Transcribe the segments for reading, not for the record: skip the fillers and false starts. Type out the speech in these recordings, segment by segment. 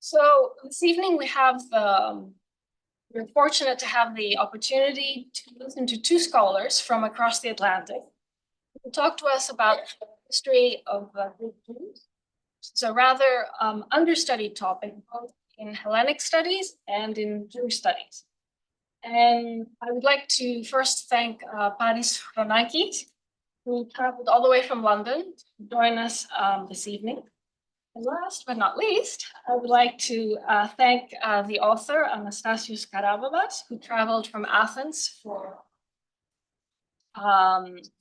So this evening we're fortunate to have the opportunity to listen to two scholars from across the Atlantic who talk to us about the history of Greek Jews. It's a rather understudied topic, both in Hellenic studies and in Jewish studies. And I would like to first thank Paris Chronakis, who traveled all the way from London to join us this evening. And last but not least, I would like to thank the author, Anastasios Karababas, who traveled from Athens for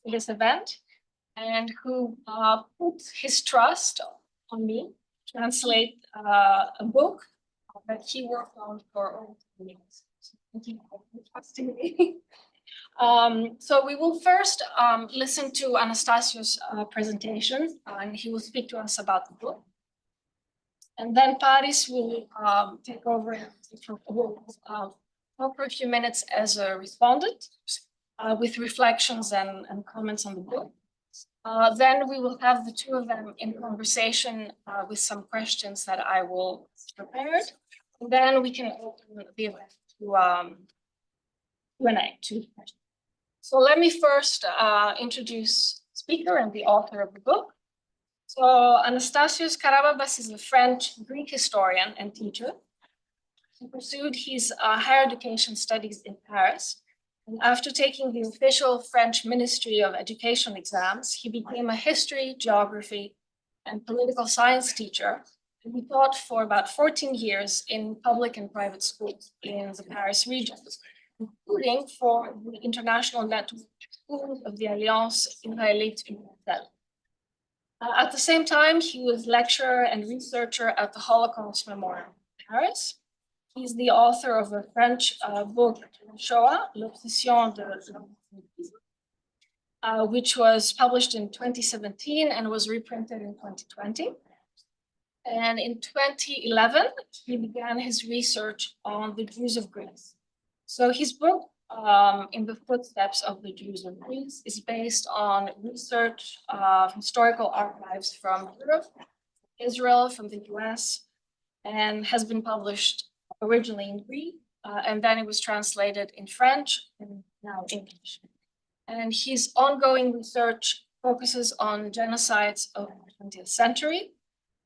this event and who put his trust on me to translate a book that he worked on for over 10 years. So thank you for trusting me. So we will first listen to Anastasios' presentation, and he will speak to us about the book. And then Paris will take over and talk for a few minutes as a respondent with reflections and comments on the book. Then we will have the two of them in conversation with some questions that I will prepare. And then we can open the event to Q&A, to questions. So let me first introduce the speaker and the author of the book. So Anastasios Karababas is a French Greek historian and teacher. He pursued his higher education studies in Paris. And after taking the official French Ministry of Education exams, he became a history, geography, and political science teacher. And he taught for about 14 years in public and private schools in the Paris region, including for the international network schools of the Alliance Israélite Universelle. At the same time, he was lecturer and researcher at the Holocaust Memorial in Paris. He's the author of a French book, Shoah, L'Obsession de l'Antiquity, which was published in 2017 and was reprinted in 2020. And in 2011, he began his research on the Jews of Greece. So his book, In the Footsteps of the Jews of Greece, is based on research of historical archives from Europe, Israel, from the US, and has been published originally in Greek, and then it was translated in French and now English. And his ongoing research focuses on genocides of the 20th century,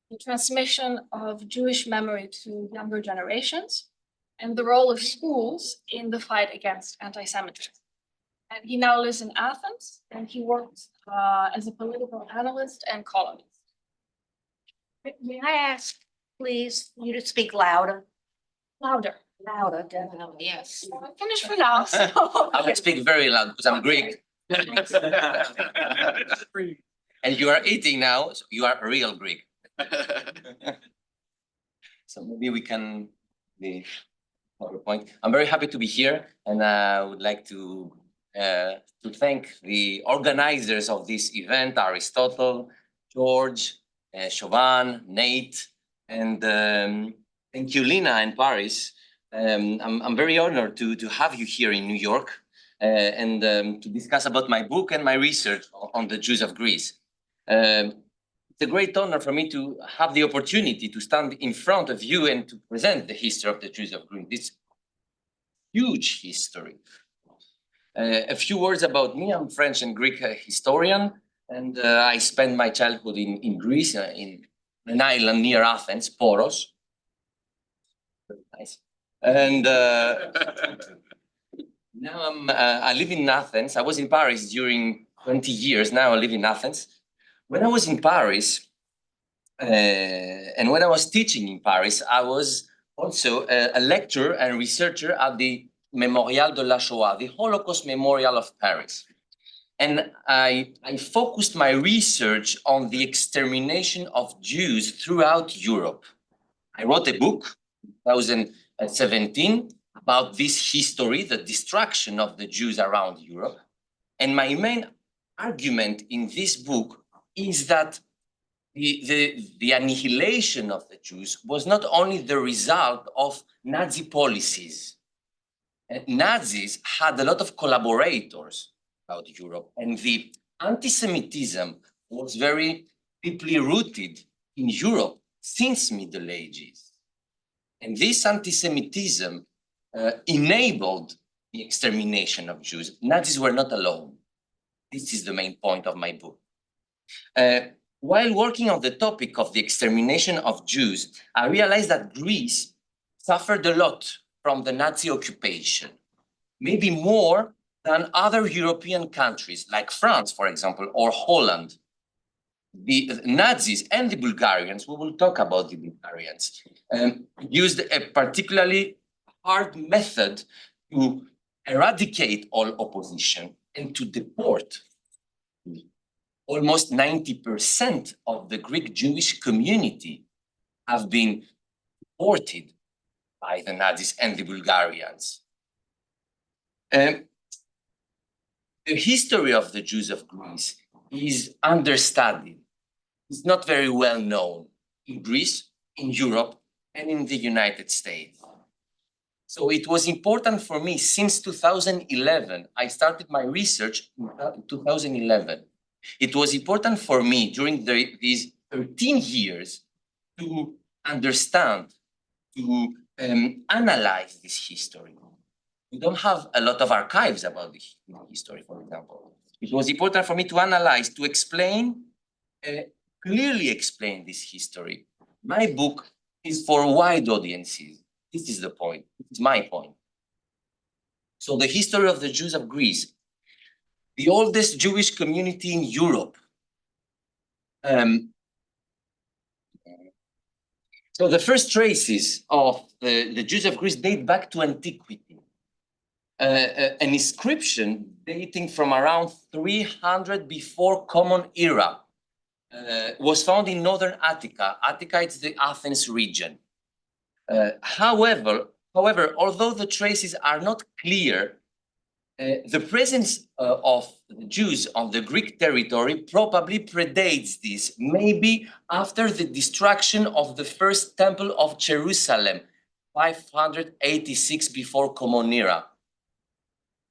the transmission of Jewish memory to younger generations, and the role of schools in the fight against anti-Semitism. And he now lives in Athens, and he works as a political analyst and columnist. May I ask, please, you to speak louder? Louder. Louder, definitely, yes. I'm finished for now. So. I will speak very loud because I'm Greek. And you are eating now, so you are a real Greek. So maybe we can the PowerPoint. I'm very happy to be here, and I would like to thank the organizers of this event, Aristotle, George, Chauvin, Nate, and thank you, Lina and Paris. I'm very honored to have you here in New York and to discuss about my book and my research on the Jews of Greece. It's a great honor for me to have the opportunity to stand in front of you and to present the history of the Jews of Greece, this huge history. A few words about me. I'm French and Greek historian, and I spent my childhood in Greece, in an island near Athens, Poros. Very nice. And now I live in Athens. I was in Paris during 20 years. Now I live in Athens. When I was in Paris, and when I was teaching in Paris, I was also a lecturer and researcher at the Mémorial de la Shoah, the Holocaust Memorial of Paris. And I focused my research on the extermination of Jews throughout Europe. I wrote a book in 2017 about this history, the destruction of the Jews around Europe. And my main argument in this book is that the annihilation of the Jews was not only the result of Nazi policies. Nazis had a lot of collaborators throughout Europe, and the anti-Semitism was very deeply rooted in Europe since Middle Ages. And this anti-Semitism enabled the extermination of Jews. Nazis were not alone. This is the main point of my book. While working on the topic of the extermination of Jews, I realized that Greece suffered a lot from the Nazi occupation, maybe more than other European countries like France, for example, or Holland. The Nazis and the Bulgarians, we will talk about the Bulgarians, used a particularly hard method to eradicate all opposition and to deport almost 90% of the Greek Jewish community have been deported by the Nazis and the Bulgarians. The history of the Jews of Greece is understudied. It's not very well known in Greece, in Europe, and in the United States. So it was important for me since 2011. I started my research in 2011. It was important for me during these 13 years to understand, to analyze this history. We don't have a lot of archives about the history, for example. It was important for me to analyze, to explain, clearly explain this history. My book is for wide audiences. This is the point. It's my point. So the history of the Jews of Greece, the oldest Jewish community in Europe. So the first traces of the Jews of Greece date back to antiquity. An inscription dating from around 300 before Common Era was found in northern Attica. Attica is the Athens region. However, although the traces are not clear, the presence of Jews on the Greek territory probably predates this, maybe after the destruction of the first temple of Jerusalem, 586 before Common Era.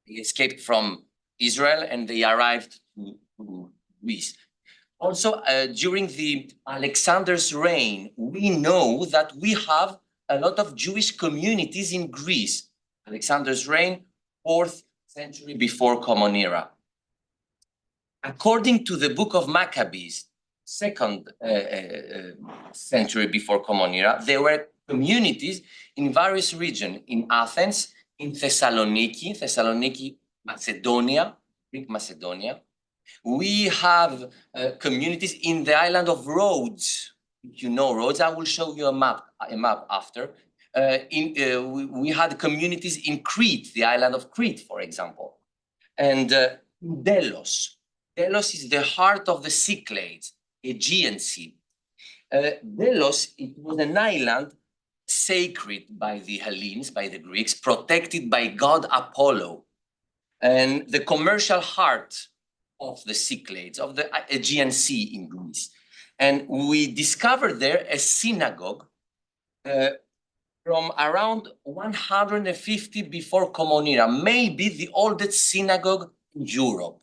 They escaped from Israel and they arrived to Greece. Also, during the Alexander's reign, we know that we have a lot of Jewish communities in Greece. Alexander's reign, 4th century before Common Era. According to the book of Maccabees, 2nd century before Common Era, there were communities in various regions, in Athens, in Thessaloniki, Macedonia, Greek Macedonia. We have communities in the island of Rhodes. If you know Rhodes, I will show you a map after. We had communities in Crete, the island of Crete, for example. And Delos. Delos is the heart of the Cyclades, Aegean Sea. Delos, it was an island sacred by the Hellenes, by the Greeks, protected by god Apollo, and the commercial heart of the Cyclades, of the Aegean Sea in Greece. And we discovered there a synagogue from around 150 before Common Era, maybe the oldest synagogue in Europe.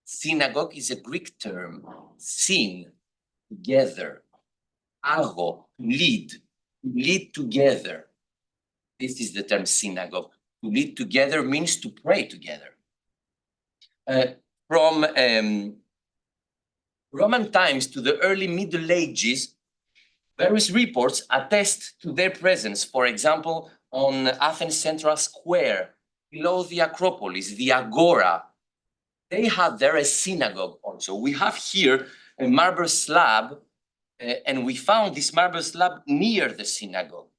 Synagogue is a Greek term, syn, together, ago, lead together. This is the term synagogue. To lead together means to pray together. From Roman times to the early Middle Ages, various reports attest to their presence. For example, on Athens Central Square, below the Acropolis, the Agora, they had there a synagogue also. We have here a marble slab, and we found this marble slab near the synagogue.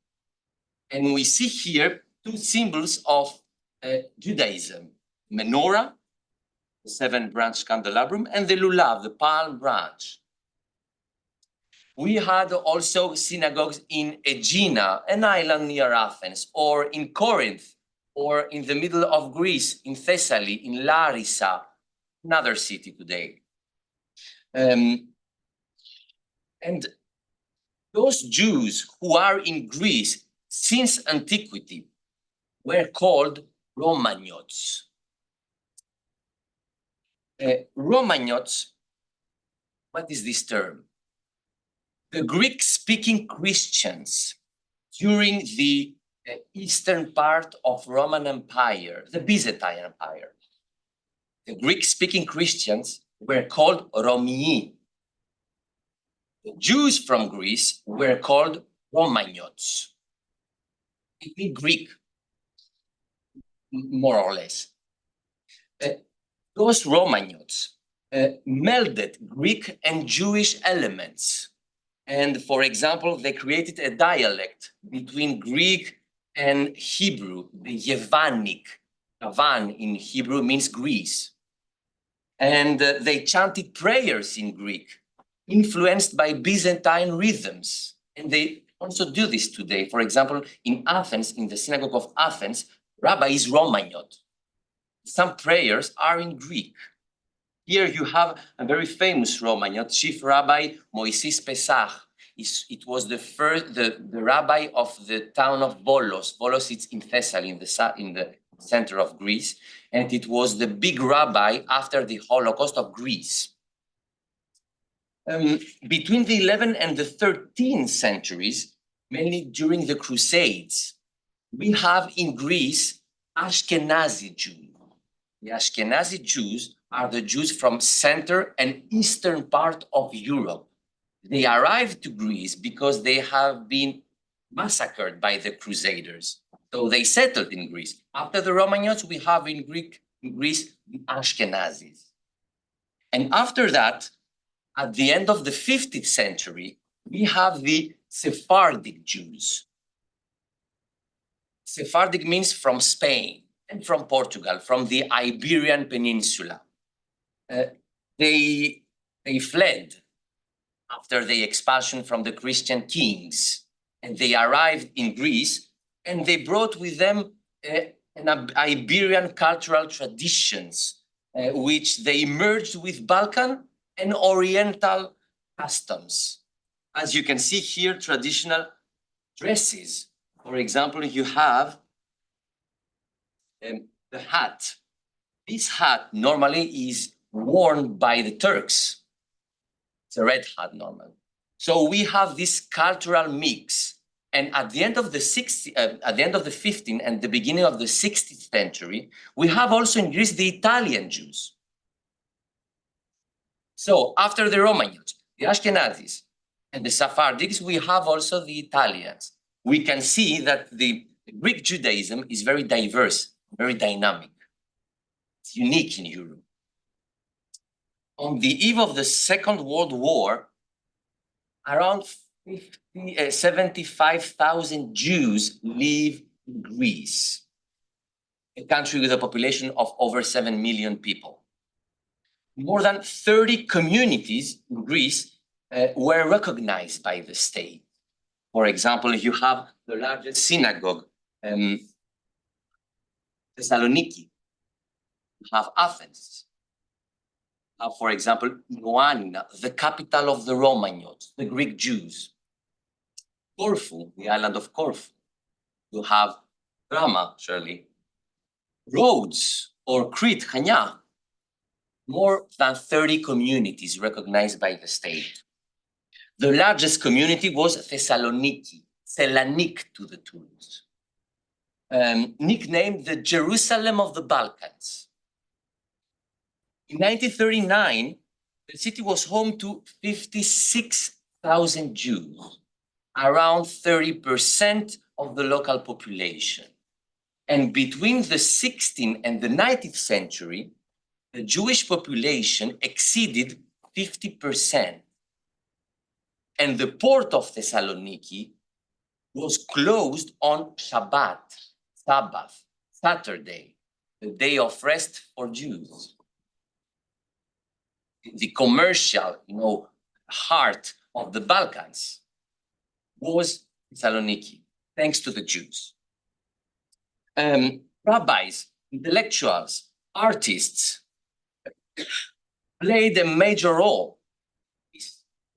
And we see here two symbols of Judaism, menorah, the 7-branch candelabrum, and the lulav, the palm branch. We had also synagogues in Aegina, an island near Athens, or in Corinth, or in the middle of Greece, in Thessaly, in Larissa, another city today. And those Jews who are in Greece since antiquity were called Romaniotes. Romaniotes, what is this term? The Greek-speaking Christians during the eastern part of Roman Empire, the Byzantine Empire. The Greek-speaking Christians were called Romii. The Jews from Greece were called Romaniotes. In Greek, more or less. Those Romaniotes melded Greek and Jewish elements. And for example, they created a dialect between Greek and Hebrew, the Yevanic. Yavan in Hebrew means Greece. And they chanted prayers in Greek, influenced by Byzantine rhythms. And they also do this today. For example, in Athens, in the synagogue of Athens, Rabbi is Romaniot. Some prayers are in Greek. Here you have a very famous Romaniot, Chief Rabbi Moisis Pesach. It was the rabbi of the town of Volos. Volos is in Thessaly, in the center of Greece, and it was the big rabbi after the Holocaust of Greece. Between the 11th and the 13th centuries, mainly during the Crusades, we have in Greece Ashkenazi Jews. The Ashkenazi Jews are the Jews from center and eastern part of Europe. They arrived to Greece because they have been massacred by the Crusaders. So they settled in Greece. After the Romaniotes, we have in Greece the Ashkenazis. And after that, at the end of the 15th century, we have the Sephardic Jews. Sephardic means from Spain and from Portugal, from the Iberian Peninsula. They fled after the expulsion from the Christian kings, and they arrived in Greece, and they brought with them an Iberian cultural traditions, which they merged with Balkan and Oriental customs. As you can see here, traditional dresses. For example, you have the hat. This hat normally is worn by the Turks. It's a red hat normally. So we have this cultural mix. And at the end of the 15th and the beginning of the 16th century, we have also in Greece the Italian Jews. So after the Romaniotes, the Ashkenazis, and the Sephardics, we have also the Italians. We can see that the Greek Judaism is very diverse, very dynamic. It's unique in Europe. On the eve of the Second World War, around 75,000 Jews live in Greece, a country with a population of over 7 million people. More than 30 communities in Greece were recognized by the state. For example, you have the largest synagogue, Thessaloniki. You have Athens. You have, for example, Ioannina, the capital of the Romaniotes, the Greek Jews. Corfu, the island of Corfu. You have Drama, surely. Rhodes or Crete, Chania. More than 30 communities recognized by the state. The largest community was Thessaloniki, Selanik to the Turks, nicknamed the Jerusalem of the Balkans. In 1939, the city was home to 56,000 Jews, around 30% of the local population. And between the 16th and the 19th century, the Jewish population exceeded 50%. And the port of Thessaloniki was closed on Shabbat, Sabbath, Saturday, the day of rest for Jews. The commercial, heart of the Balkans was Thessaloniki, thanks to the Jews. Rabbis, intellectuals, artists played a major role,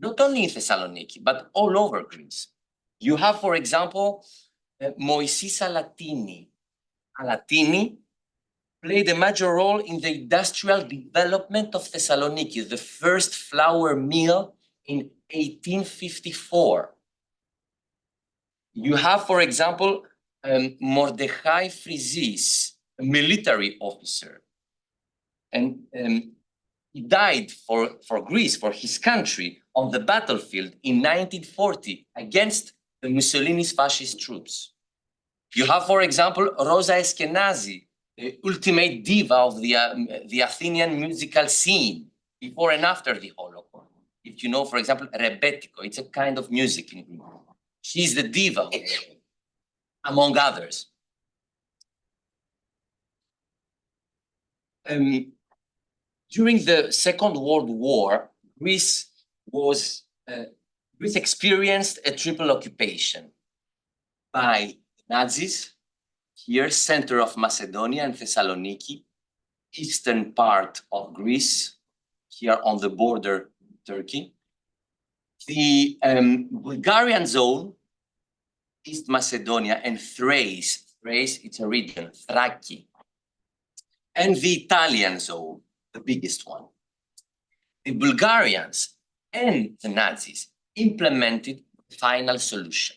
not only in Thessaloniki, but all over Greece. You have, for example, Moisis Alatini. Alatini played a major role in the industrial development of Thessaloniki, the first flour mill in 1854. You have, for example, Mordechai Frizis, a military officer. And he died for Greece, for his country, on the battlefield in 1940 against the Mussolini's fascist troops. You have, for example, Rosa Ashkenazi, the ultimate diva of the Athenian musical scene before and after the Holocaust. If you know, for example, rebetiko, it's a kind of music in Greek. She's the diva, among others. During the Second World War, Greece experienced a triple occupation by Nazis, here, center of Macedonia and Thessaloniki, eastern part of Greece, here on the border with Turkey, the Bulgarian zone, East Macedonia, and Thrace, it's a region, Thraki, and the Italian zone, the biggest one. The Bulgarians and the Nazis implemented the final solution.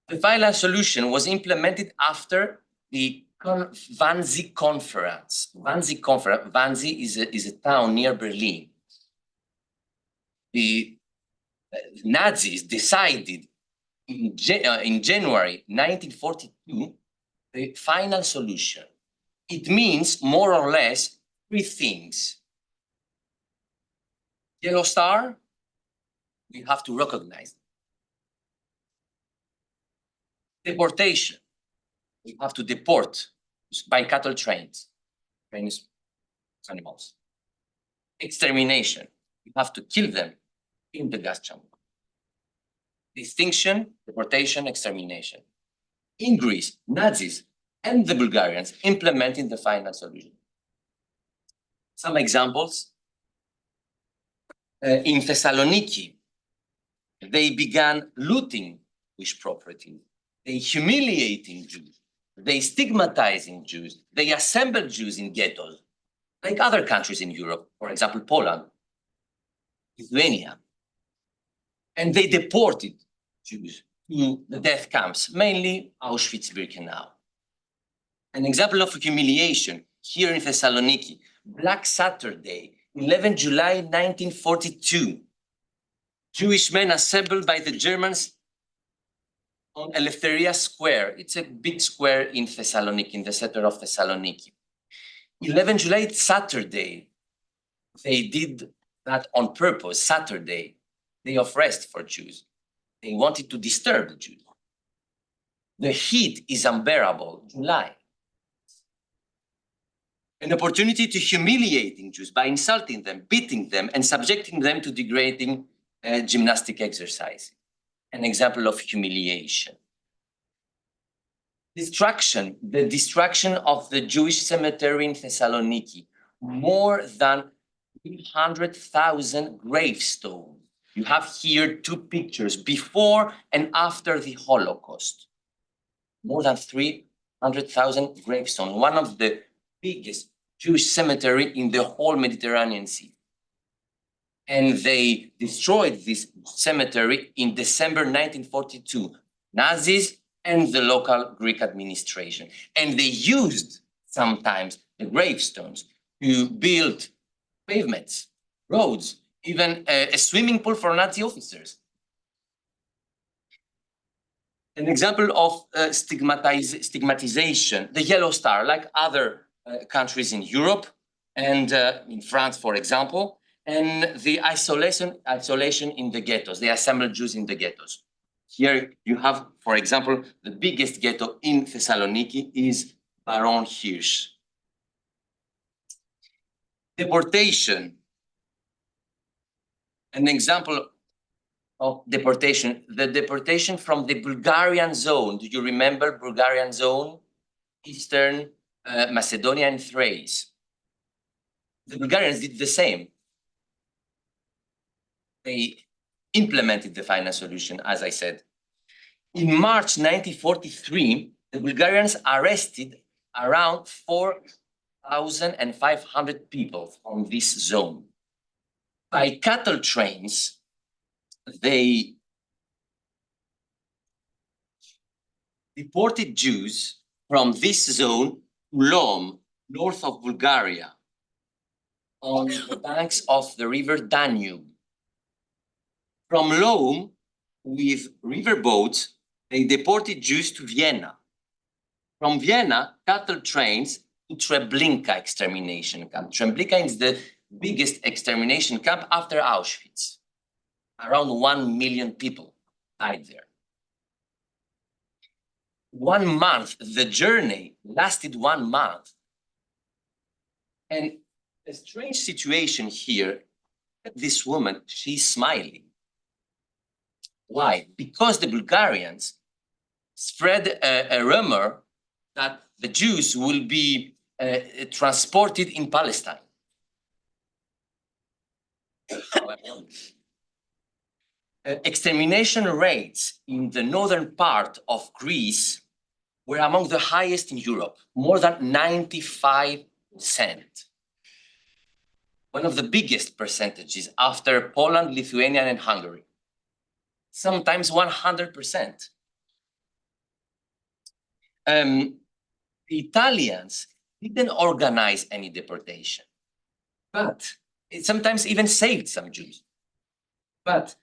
The final solution was implemented after the Wannsee Conference. Wannsee is a town near Berlin. The Nazis decided in January 1942 the final solution. It means more or less three things. Yellow Star, we have to recognize. Deportation, we have to deport by cattle trains animals. Extermination, we have to kill them in the gas chamber. Distinction, deportation, extermination. In Greece, Nazis and the Bulgarians implementing the final solution. Some examples. In Thessaloniki, they began looting Jewish property. They humiliating Jews. They stigmatizing Jews. They assembled Jews in ghettos, like other countries in Europe, for example, Poland, Lithuania. And they deported Jews to the death camps, mainly Auschwitz-Birkenau. An example of humiliation here in Thessaloniki, Black Saturday, 11 July 1942. Jewish men assembled by the Germans on Eleftheria Square. It's a big square in Thessaloniki, in the center of Thessaloniki. 11 July, it's Saturday. They did that on purpose, Saturday, day of rest for Jews. They wanted to disturb the Jews. The heat is unbearable, July. An opportunity to humiliating Jews by insulting them, beating them, and subjecting them to degrading gymnastic exercise. An example of humiliation. The destruction of the Jewish cemetery in Thessaloniki. More than 300,000 gravestones. You have here two pictures, before and after the Holocaust. More than 300,000 gravestones, one of the biggest Jewish cemetery in the whole Mediterranean Sea. And they destroyed this cemetery in December 1942, Nazis and the local Greek administration. And they used sometimes the gravestones to build pavements, roads, even a swimming pool for Nazi officers. An example of stigmatization, the Yellow Star, like other countries in Europe and in France, for example, and the isolation in the ghettos. They assembled Jews in the ghettos. Here you have, for example, the biggest ghetto in Thessaloniki is Baron Hirsch. Deportation. An example of deportation, the deportation from the Bulgarian zone. Do you remember Bulgarian zone? Eastern Macedonia and Thrace. The Bulgarians did the same. They implemented the final solution, as I said. In March 1943, the Bulgarians arrested around 4,500 people from this zone. By cattle trains, they deported Jews from this zone to Lom, north of Bulgaria, on the banks of the river Danube. From Lom, with river boats, they deported Jews to Vienna. From Vienna, cattle trains to Treblinka extermination camp. Treblinka is the biggest extermination camp after Auschwitz. Around 1 million people died there. 1 month, the journey lasted 1 month. And a strange situation here, this woman, she's smiling. Why? Because the Bulgarians spread a rumor that the Jews will be transported in Palestine. Extermination rates in the northern part of Greece were among the highest in Europe, more than 95%. One of the biggest percentages after Poland, Lithuania, and Hungary. Sometimes 100%. The Italians didn't organize any deportation, but it sometimes even saved some Jews. But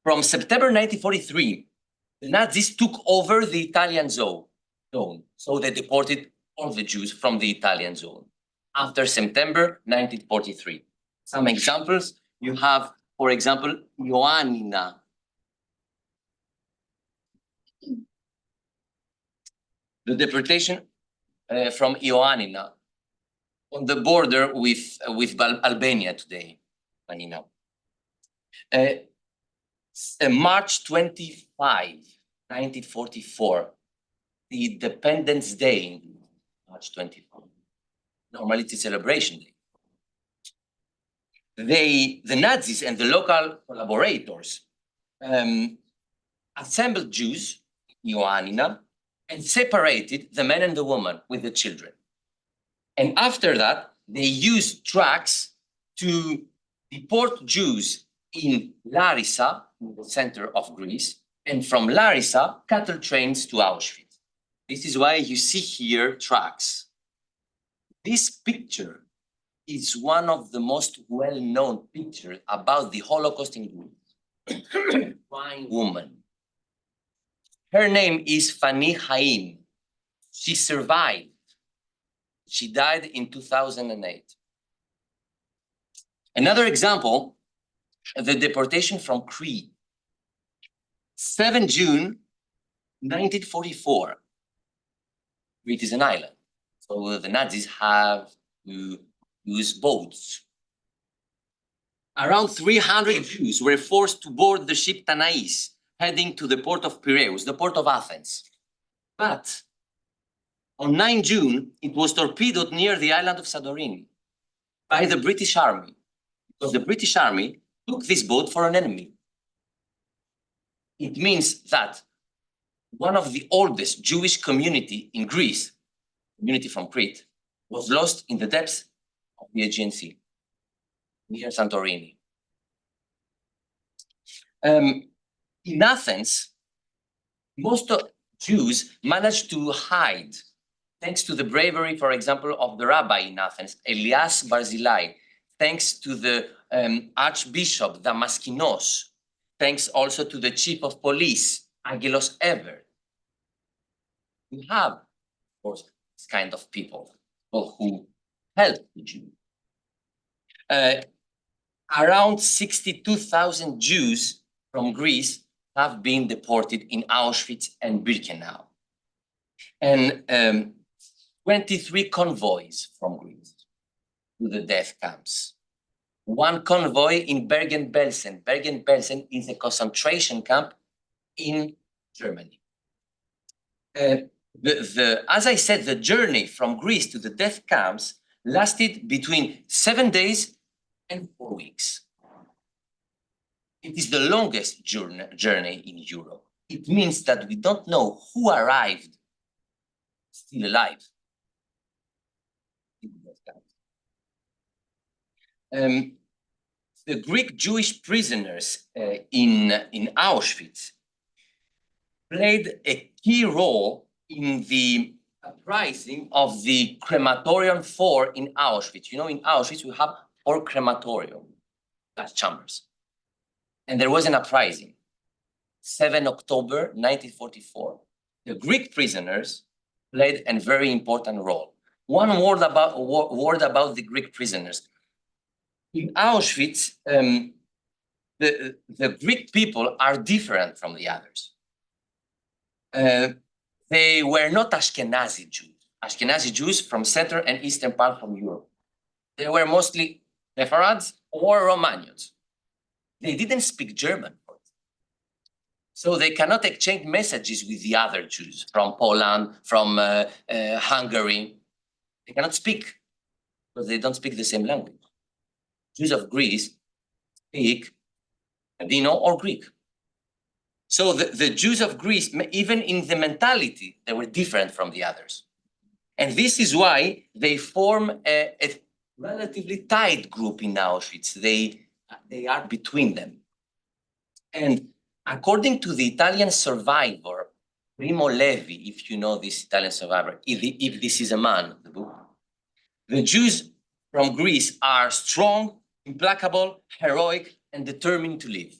from September 1943, the Nazis took over the Italian zone. So they deported all the Jews from the Italian zone after September 1943. Some examples, you have, for example, Ioannina. The deportation from Ioannina on the border with Albania today, you know. March 25, 1944, the Independence Day, March 24. Normally it's a celebration day. The Nazis and the local collaborators assembled Jews, Ioannina, and separated the men and the woman with the children. And after that, they used trucks to deport Jews in Larissa, in the center of Greece, and from Larissa, cattle trains to Auschwitz. This is why you see here trucks. This picture is one of the most well-known pictures about the Holocaust in Greece. Fine woman. Her name is Fani Haim. She survived. She died in 2008. Another example, the deportation from Crete. 7 June 1944. Crete is an island. So the Nazis have to use boats. Around 300 Jews were forced to board the ship Tanais, heading to the port of Piraeus, the port of Athens. But on 9 June, it was torpedoed near the island of Santorini by the British Army, because the British Army took this boat for an enemy. It means that one of the oldest Jewish community in Greece, community from Crete, was lost in the depths of the Aegean Sea, near Santorini. In Athens, most of Jews managed to hide, thanks to the bravery, for example, of the rabbi in Athens, Elias Barzilai, thanks to the Archbishop Damaskinos, thanks also to the Chief of Police, Angelos Ever. We have, of course, this kind of people who help the Jews. Around 62,000 Jews from Greece have been deported in Auschwitz and Birkenau. And 23 convoys from Greece to the death camps. One convoy in Bergen-Belsen. Bergen-Belsen is a concentration camp in Germany. As I said, the journey from Greece to the death camps lasted between 7 days and 4 weeks. It is the longest journey in Europe. It means that we don't know who arrived still alive. The Greek Jewish prisoners in Auschwitz played a key role in the uprising of the crematorium 4 in Auschwitz. You know, in Auschwitz, we have 4 crematorium, gas chambers. And there was an uprising, 7 October 1944. The Greek prisoners played a very important role. One word about the Greek prisoners. In Auschwitz, the Greek people are different from the others. They were not Ashkenazi Jews. Ashkenazi Jews from Central and Eastern part from Europe. They were mostly Sepharids or Romaniotes. They didn't speak German. So they cannot exchange messages with the other Jews from Poland, from Hungary. They cannot speak because they don't speak the same language. Jews of Greece speak Ladino or Greek. So the Jews of Greece, even in the mentality, they were different from the others. And this is why they form a relatively tight group in Auschwitz. They are between them. And according to the Italian survivor, Primo Levi, if you know this Italian survivor, if this is a man, the book, the Jews from Greece are strong, implacable, heroic, and determined to live.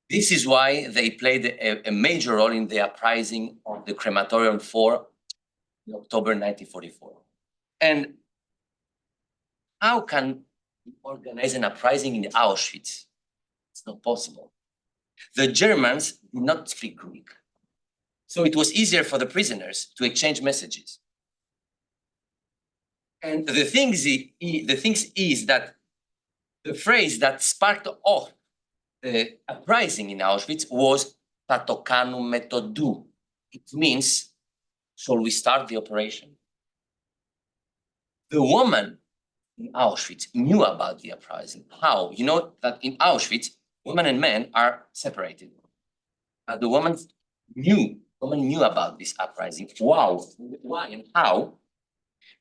This is why they played a major role in the uprising of the crematorium 4 in October 1944. And how can we organize an uprising in Auschwitz? It's not possible. The Germans did not speak Greek. So it was easier for the prisoners to exchange messages. And the thing is that the phrase that sparked off the uprising in Auschwitz was "Θα το κάνουμε το do." It means, shall we start the operation? The woman in Auschwitz knew about the uprising. How? You know that in Auschwitz, women and men are separated. The woman knew about this uprising. Wow. Why and how?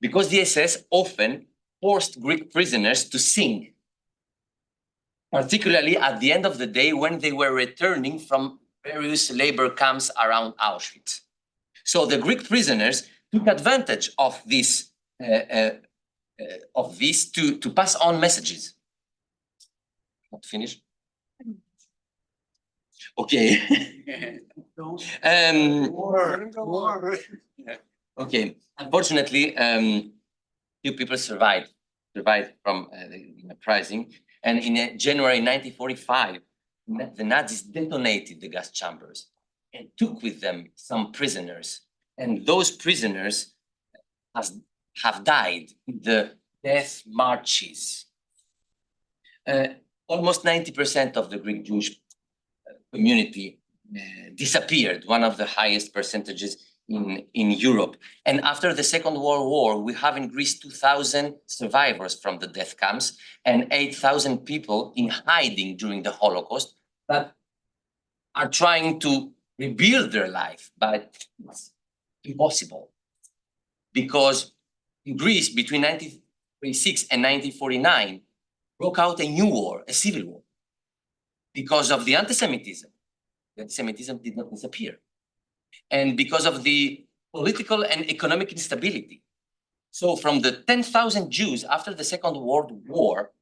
Because the SS often forced Greek prisoners to sing, particularly at the end of the day when they were returning from various labor camps around Auschwitz. So the Greek prisoners took advantage of this to pass on messages. Not finished? Okay. Okay. Unfortunately, few people survived from the uprising. And in January 1945, the Nazis detonated the gas chambers and took with them some prisoners. And those prisoners have died in the death marches. Almost 90% of the Greek Jewish community disappeared, one of the highest percentages in Europe. And after the Second World War, we have in Greece 2,000 survivors from the death camps and 8,000 people in hiding during the Holocaust that are trying to rebuild their life, but it's impossible. Because in Greece, between 1936 and 1949, broke out a new war, a civil war, because of the anti-Semitism. The anti-Semitism did not disappear. And because of the political and economic instability. So from the 10,000 Jews after the Second World War,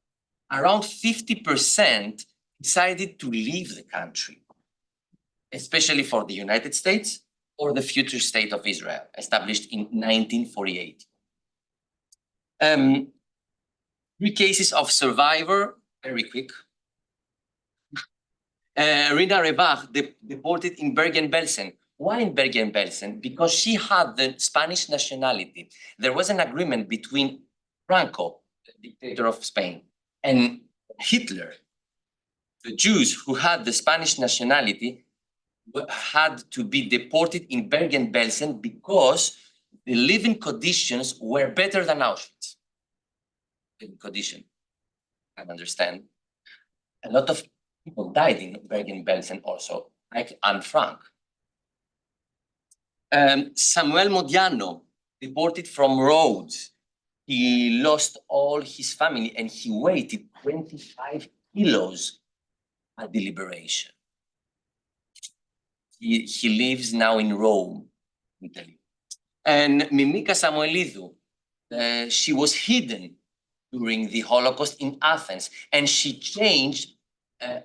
around 50% decided to leave the country, especially for the United States or the future state of Israel, established in 1948. 3 cases of survivor, very quick. Rina Rebach, deported in Bergen-Belsen. Why in Bergen-Belsen? Because she had the Spanish nationality. There was an agreement between Franco, the dictator of Spain, and Hitler. The Jews who had the Spanish nationality had to be deported in Bergen-Belsen because the living conditions were better than Auschwitz. Living condition, I understand. A lot of people died in Bergen-Belsen also, like Anne Frank. Samuel Modiano, deported from Rhodes. He lost all his family and he weighed 25 kilos at the liberation. He lives now in Rome, Italy. And Mimika Samoilidou, she was hidden during the Holocaust in Athens, and she changed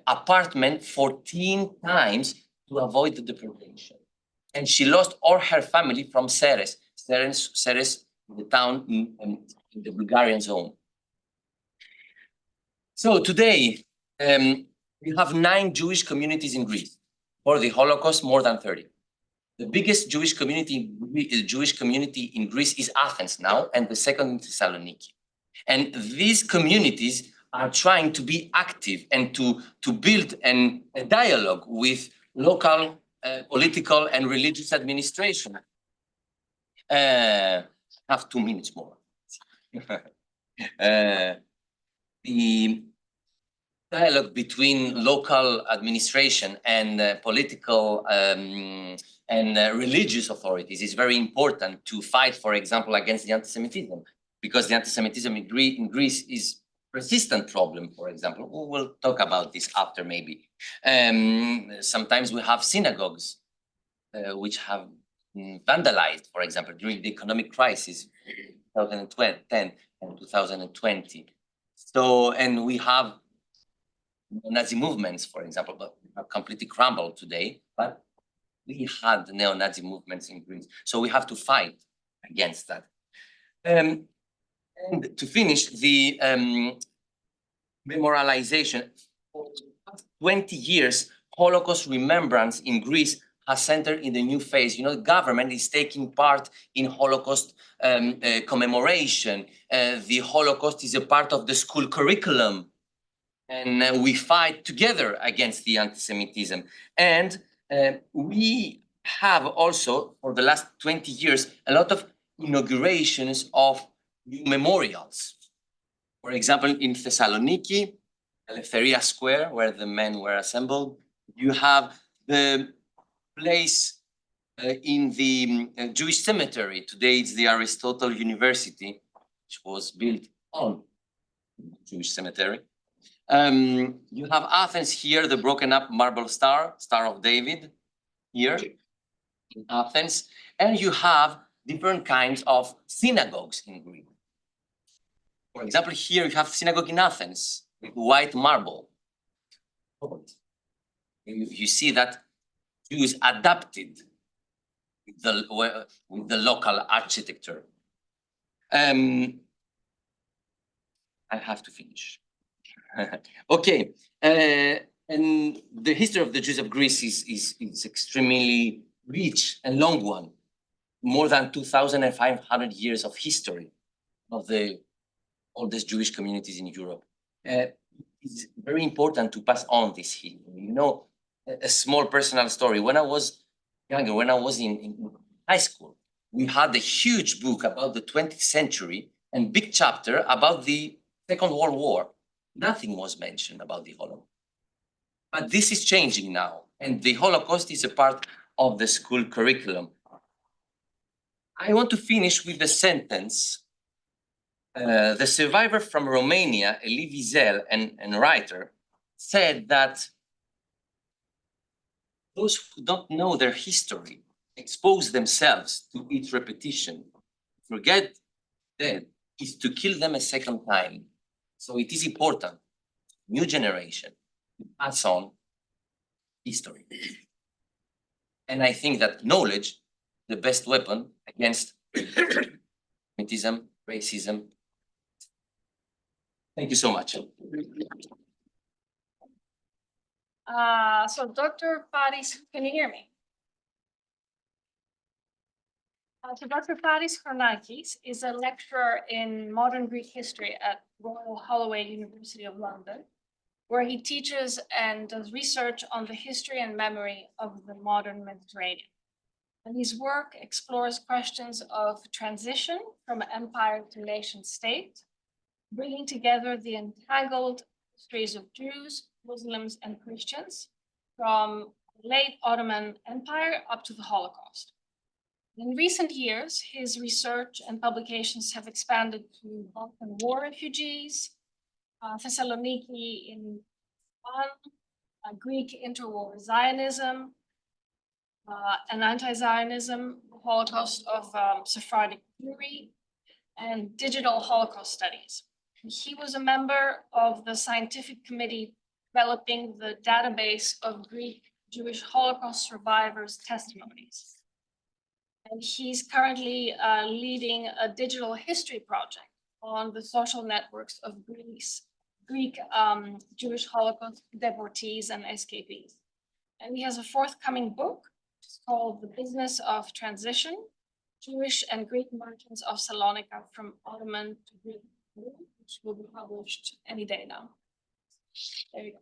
apartment 14 times to avoid the deportation. And she lost all her family from Ceres, the town in the Bulgarian zone. So today, we have 9 Jewish communities in Greece. For the Holocaust, more than 30. The biggest Jewish community in Greece is Athens now, and the second is Thessaloniki. And these communities are trying to be active and to build a dialogue with local political and religious administration. I have 2 minutes more. The dialogue between local administration and political and religious authorities is very important to fight, for example, against the anti-Semitism, because the anti-Semitism in Greece is a persistent problem, for example. We will talk about this after, maybe. Sometimes we have synagogues which have vandalized, for example, during the economic crisis, 2010 and 2020. So, and we have Nazi movements, for example, but have completely crumbled today, but we had neo-Nazi movements in Greece. So we have to fight against that. And to finish, the memorialization, for 20 years, Holocaust remembrance in Greece has entered in the new phase. You know, the government is taking part in Holocaust commemoration. The Holocaust is a part of the school curriculum. And we fight together against the anti-Semitism. And we have also, for the last 20 years, a lot of inaugurations of new memorials. For example, in Thessaloniki, Eleftheria Square, where the men were assembled, you have the place in the Jewish cemetery. Today it's the Aristotle University, which was built on the Jewish cemetery. You have Athens here, the broken up marble Star of David, here in Athens. And you have different kinds of synagogues in Greece. For example, here you have synagogue in Athens with white marble. You see that Jews adapted with the local architecture. I have to finish. Okay, and the history of the Jews of Greece is extremely rich and long one. More than 2,500 years of history of the oldest Jewish communities in Europe. It's very important to pass on this history. You know, a small personal story. When I was younger, when I was in high school, we had a huge book about the 20th century and big chapter about the Second World War. Nothing was mentioned about the Holocaust. But this is changing now, and the Holocaust is a part of the school curriculum. I want to finish with a sentence. The survivor from Romania, Elie Wiesel, and writer, said that those who don't know their history expose themselves to its repetition. Forget that is to kill them a second time. So it is important, new generation, to pass on history. And I think that knowledge, the best weapon against anti-Semitism, racism. Thank you so much. So Dr. Paris, can you hear me? So Dr. Paris Chronakis is a lecturer in modern Greek history at Royal Holloway University of London, where he teaches and does research on the history and memory of the modern Mediterranean. And his work explores questions of transition from empire to nation state, bringing together the entangled histories of Jews, Muslims, and Christians from late Ottoman Empire up to the Holocaust. In recent years, his research and publications have expanded to Balkan war refugees, Thessaloniki in Greek interwar Zionism, and anti-Zionism, Holocaust of Sephardic Jewry, and digital Holocaust studies. He was a member of the scientific committee developing the database of Greek Jewish Holocaust survivors' testimonies. And he's currently leading a digital history project on the social networks of Greek Jewish Holocaust deportees and escapees. And he has a forthcoming book. It's called The Business of Transition, Jewish and Greek Merchants of Thessaloniki from Ottoman to Greek, which will be published any day now. There you go.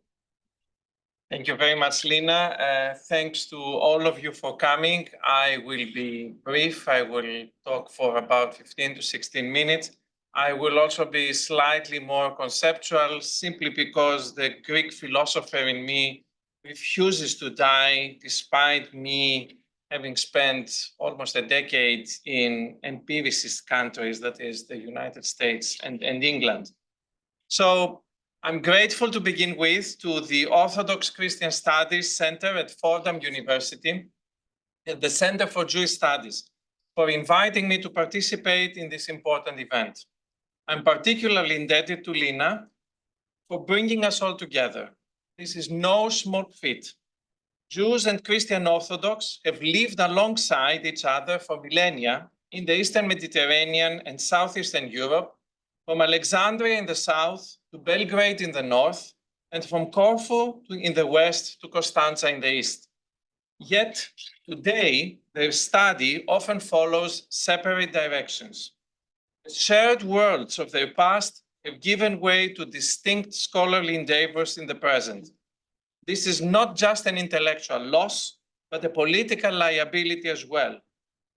Thank you very much, Lina. Thanks to all of you for coming. I will be brief. I will talk for about 15 to 16 minutes. I will also be slightly more conceptual, simply because the Greek philosopher in me refuses to die, despite me having spent almost a decade in empiricist countries, that is the United States and England. So I'm grateful to begin with to the Orthodox Christian Studies Center at Fordham University, at the Center for Jewish Studies, for inviting me to participate in this important event. I'm particularly indebted to Lina for bringing us all together. This is no small feat. Jews and Christian Orthodox have lived alongside each other for millennia in the Eastern Mediterranean and Southeastern Europe, from Alexandria in the south to Belgrade in the north, and from Corfu in the west to Constanza in the east. Yet today, their study often follows separate directions. The shared worlds of their past have given way to distinct scholarly endeavors in the present. This is not just an intellectual loss, but a political liability as well,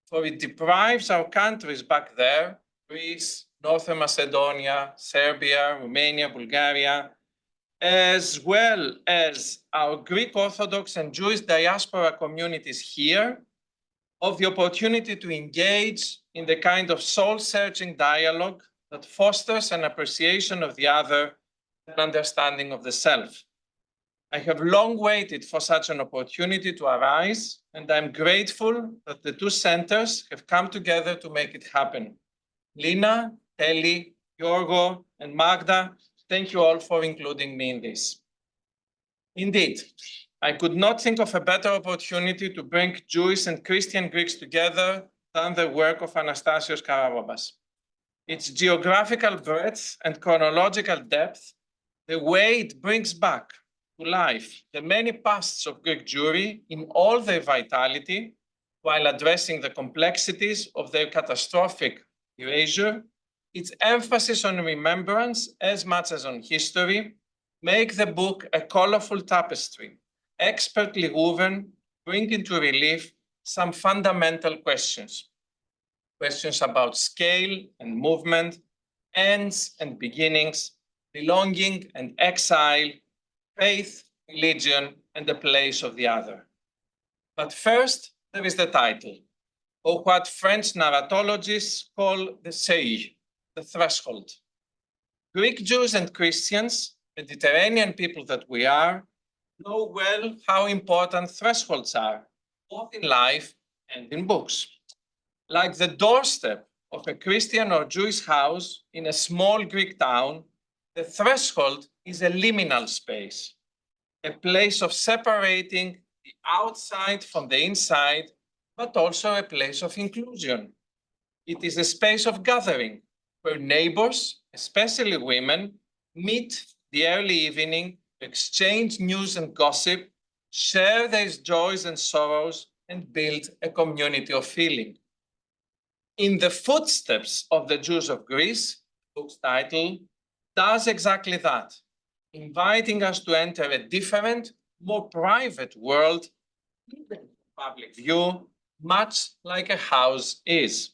for it deprives our countries back there, Greece, Northern Macedonia, Serbia, Romania, Bulgaria, as well as our Greek Orthodox and Jewish diaspora communities here, of the opportunity to engage in the kind of soul-searching dialogue that fosters an appreciation of the other and understanding of the self. I have long waited for such an opportunity to arise, and I'm grateful that the two centers have come together to make it happen. Lina, Eli, Yorgo, and Magda, thank you all for including me in this. Indeed, I could not think of a better opportunity to bring Jewish and Christian Greeks together than the work of Anastasios Karababas. Its geographical breadth and chronological depth, the way it brings back to life the many pasts of Greek Jewry in all their vitality, while addressing the complexities of their catastrophic erasure, its emphasis on remembrance as much as on history, make the book a colorful tapestry, expertly woven, bringing to relief some fundamental questions. Questions about scale and movement, ends and beginnings, belonging and exile, faith, religion, and the place of the other. But first, there is the title, or what French narratologists call the seuil, the threshold. Greek Jews and Christians, Mediterranean people that we are, know well how important thresholds are, both in life and in books. Like the doorstep of a Christian or Jewish house in a small Greek town, the threshold is a liminal space, a place of separating the outside from the inside, but also a place of inclusion. It is a space of gathering where neighbors, especially women, meet the early evening, exchange news and gossip, share their joys and sorrows, and build a community of feeling. In the footsteps of the Jews of Greece, the book's title does exactly that, inviting us to enter a different, more private world, hidden from public view, much like a house is.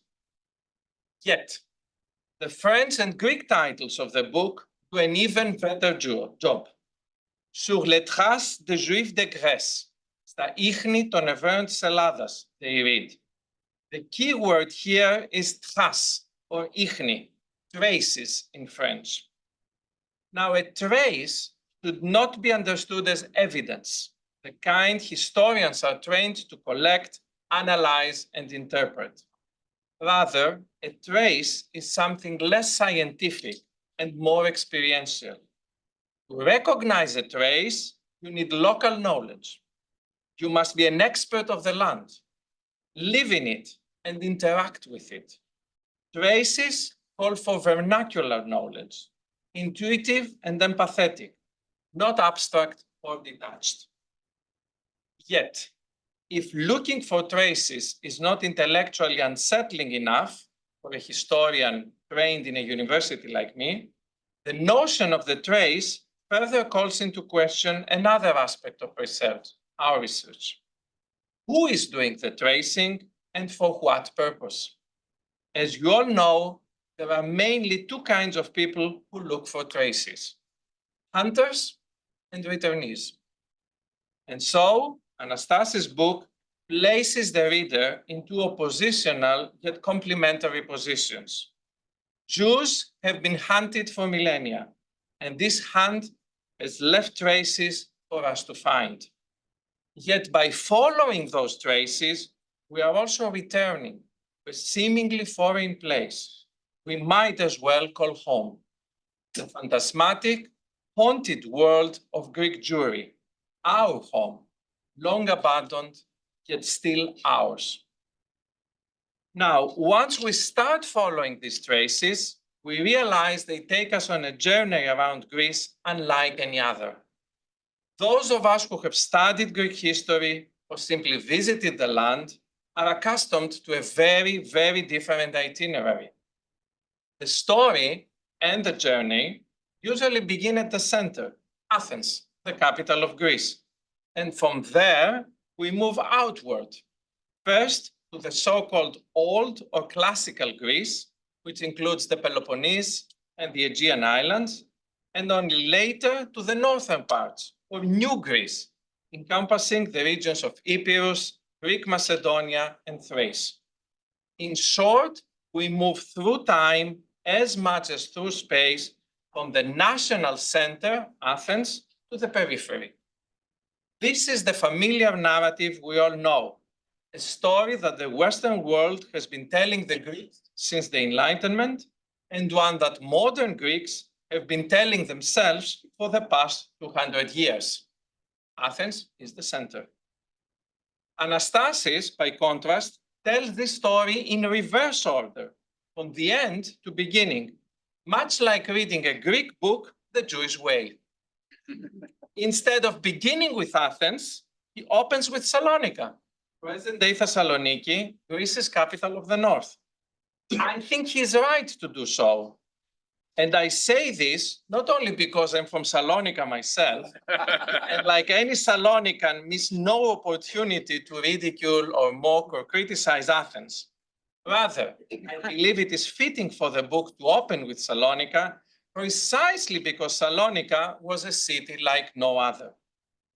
Yet, the French and Greek titles of the book do an even better job. Sur les traces des Juifs de Grèce, στα ίχνη των Εβραίων της Ελλάδας, they read. The key word here is trace, or ίχνη, traces in French. Now, a trace should not be understood as evidence. the kind historians are trained to collect, analyze, and interpret. Rather, a trace is something less scientific and more experiential. To recognize a trace, you need local knowledge. You must be an expert of the land, live in it, and interact with it. Traces call for vernacular knowledge, intuitive and empathetic, not abstract or detached. Yet, if looking for traces is not intellectually unsettling enough for a historian trained in a university like me, the notion of the trace further calls into question another aspect of research, our research. Who is doing the tracing and for what purpose? As you all know, there are mainly two kinds of people who look for traces: hunters and returnees. And so, Anastasios' book places the reader in two oppositional yet complementary positions. Jews have been hunted for millennia, and this hunt has left traces for us to find. Yet by following those traces, we are also returning to a seemingly foreign place we might as well call home, the phantasmatic, haunted world of Greek Jewry, our home, long abandoned, yet still ours. Now, once we start following these traces, we realize they take us on a journey around Greece unlike any other. Those of us who have studied Greek history or simply visited the land are accustomed to a very, very different itinerary. The story and the journey usually begin at the center, Athens, the capital of Greece. And from there, we move outward, first to the so-called Old or Classical Greece, which includes the Peloponnese and the Aegean Islands, and only later to the northern parts, or New Greece, encompassing the regions of Epirus, Greek Macedonia, and Thrace. In short, we move through time as much as through space from the national center, Athens, to the periphery. This is the familiar narrative we all know, a story that the Western world has been telling the Greeks since the Enlightenment, and one that modern Greeks have been telling themselves for the past 200 years. Athens is the center. Anastasios, by contrast, tells this story in reverse order, from the end to beginning, much like reading a Greek book the Jewish way. Instead of beginning with Athens, he opens with Salonika, present-day Thessaloniki, Greece's capital of the north. I think he's right to do so. And I say this not only because I'm from Salonika myself, and like any Salonican, miss no opportunity to ridicule or mock or criticize Athens. Rather, I believe it is fitting for the book to open with Salonika precisely because Salonika was a city like no other.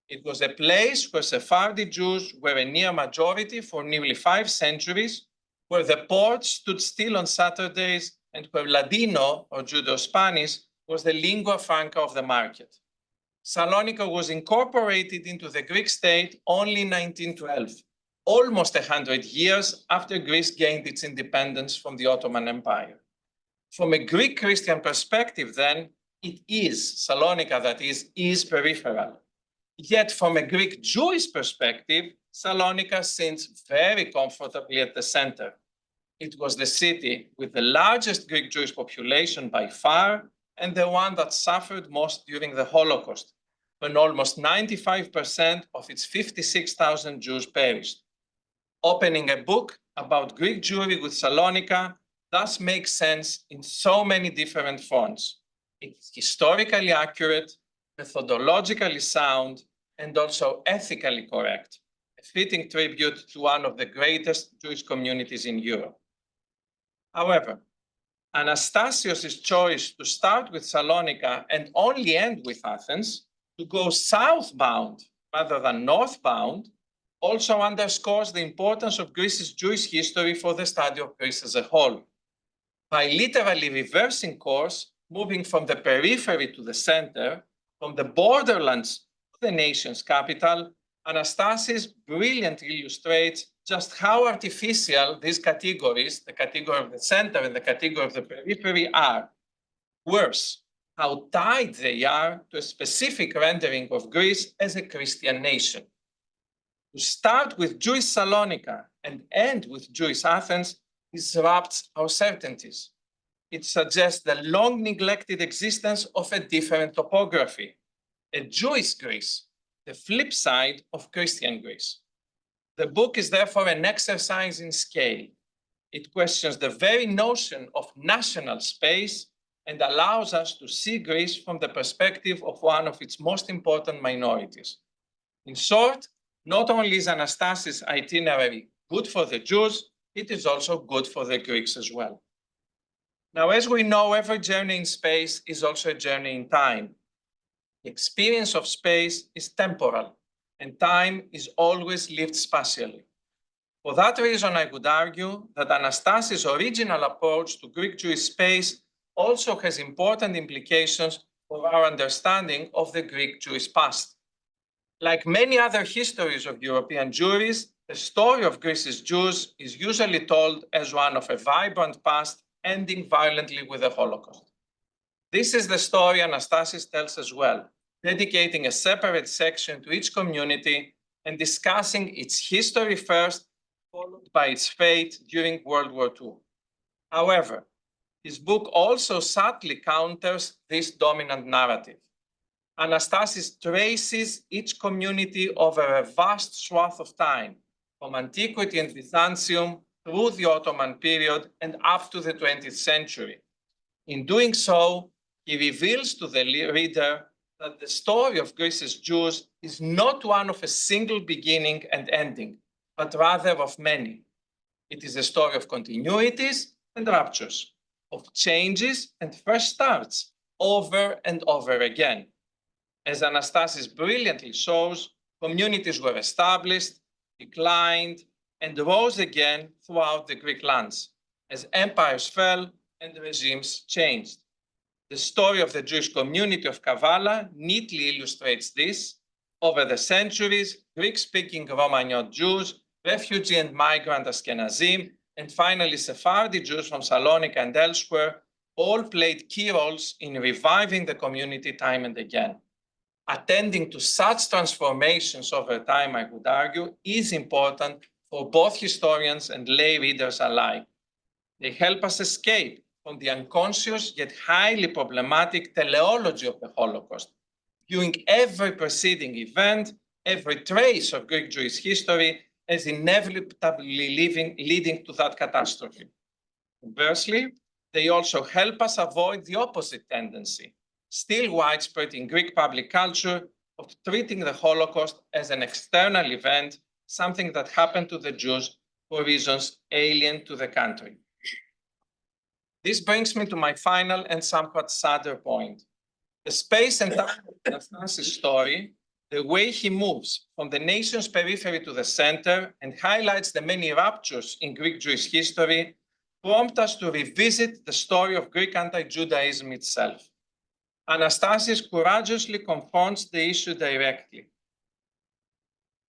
It was a place where Sephardi Jews were a near majority for nearly 5 centuries, where the port stood still on Saturdays, and where Ladino, or Judo-Spanish, was the lingua franca of the market. Salonika was incorporated into the Greek state only in 1912, almost 100 years after Greece gained its independence from the Ottoman Empire. From a Greek Christian perspective, then, it is Salonika that is peripheral. Yet from a Greek Jewish perspective, Salonika sits very comfortably at the center. It was the city with the largest Greek Jewish population by far, and the one that suffered most during the Holocaust, when almost 95% of its 56,000 Jews perished. Opening a book about Greek Jewry with Salonika thus makes sense in so many different fronts. It's historically accurate, methodologically sound, and also ethically correct, a fitting tribute to one of the greatest Jewish communities in Europe. However, Anastasios' choice to start with Salonika and only end with Athens, to go southbound rather than northbound, also underscores the importance of Greece's Jewish history for the study of Greece as a whole. By literally reversing course, moving from the periphery to the center, from the borderlands to the nation's capital, Anastasios brilliantly illustrates just how artificial these categories, the category of the center and the category of the periphery, are. Worse, how tied they are to a specific rendering of Greece as a Christian nation. To start with Jewish Salonika and end with Jewish Athens disrupts our certainties. It suggests the long neglected existence of a different topography, a Jewish Greece, the flip side of Christian Greece. The book is therefore an exercise in scale. It questions the very notion of national space and allows us to see Greece from the perspective of one of its most important minorities. In short, not only is Anastasios' itinerary good for the Jews, it is also good for the Greeks as well. Now, as we know, every journey in space is also a journey in time. The experience of space is temporal, and time is always lived spatially. For that reason, I would argue that Anastasios' original approach to Greek Jewish space also has important implications for our understanding of the Greek Jewish past. Like many other histories of European Jewries, the story of Greece's Jews is usually told as one of a vibrant past ending violently with the Holocaust. This is the story Anastasios tells as well, dedicating a separate section to each community and discussing its history first, followed by its fate during World War II. However, his book also subtly counters this dominant narrative. Anastasios traces each community over a vast swath of time, from antiquity and Byzantium through the Ottoman period and up to the 20th century. In doing so, he reveals to the reader that the story of Greece's Jews is not one of a single beginning and ending, but rather of many. It is a story of continuities and ruptures, of changes and fresh starts, over and over again. As Anastasios brilliantly shows, communities were established, declined, and rose again throughout the Greek lands, as empires fell and regimes changed. The story of the Jewish community of Kavala neatly illustrates this. Over the centuries, Greek-speaking Romaniote Jews, refugee and migrant Ashkenazim, and finally Sephardi Jews from Thessaloniki and elsewhere all played key roles in reviving the community time and again. Attending to such transformations over time, I would argue, is important for both historians and lay readers alike. They help us escape from the unconscious yet highly problematic teleology of the Holocaust, viewing every preceding event, every trace of Greek Jewish history as inevitably leading to that catastrophe. Conversely, they also help us avoid the opposite tendency, still widespread in Greek public culture, of treating the Holocaust as an external event, something that happened to the Jews for reasons alien to the country. This brings me to my final and somewhat sadder point. The space and time of Anastasios' story, the way he moves from the nation's periphery to the center and highlights the many ruptures in Greek Jewish history, prompt us to revisit the story of Greek anti-Judaism itself. Anastasios courageously confronts the issue directly.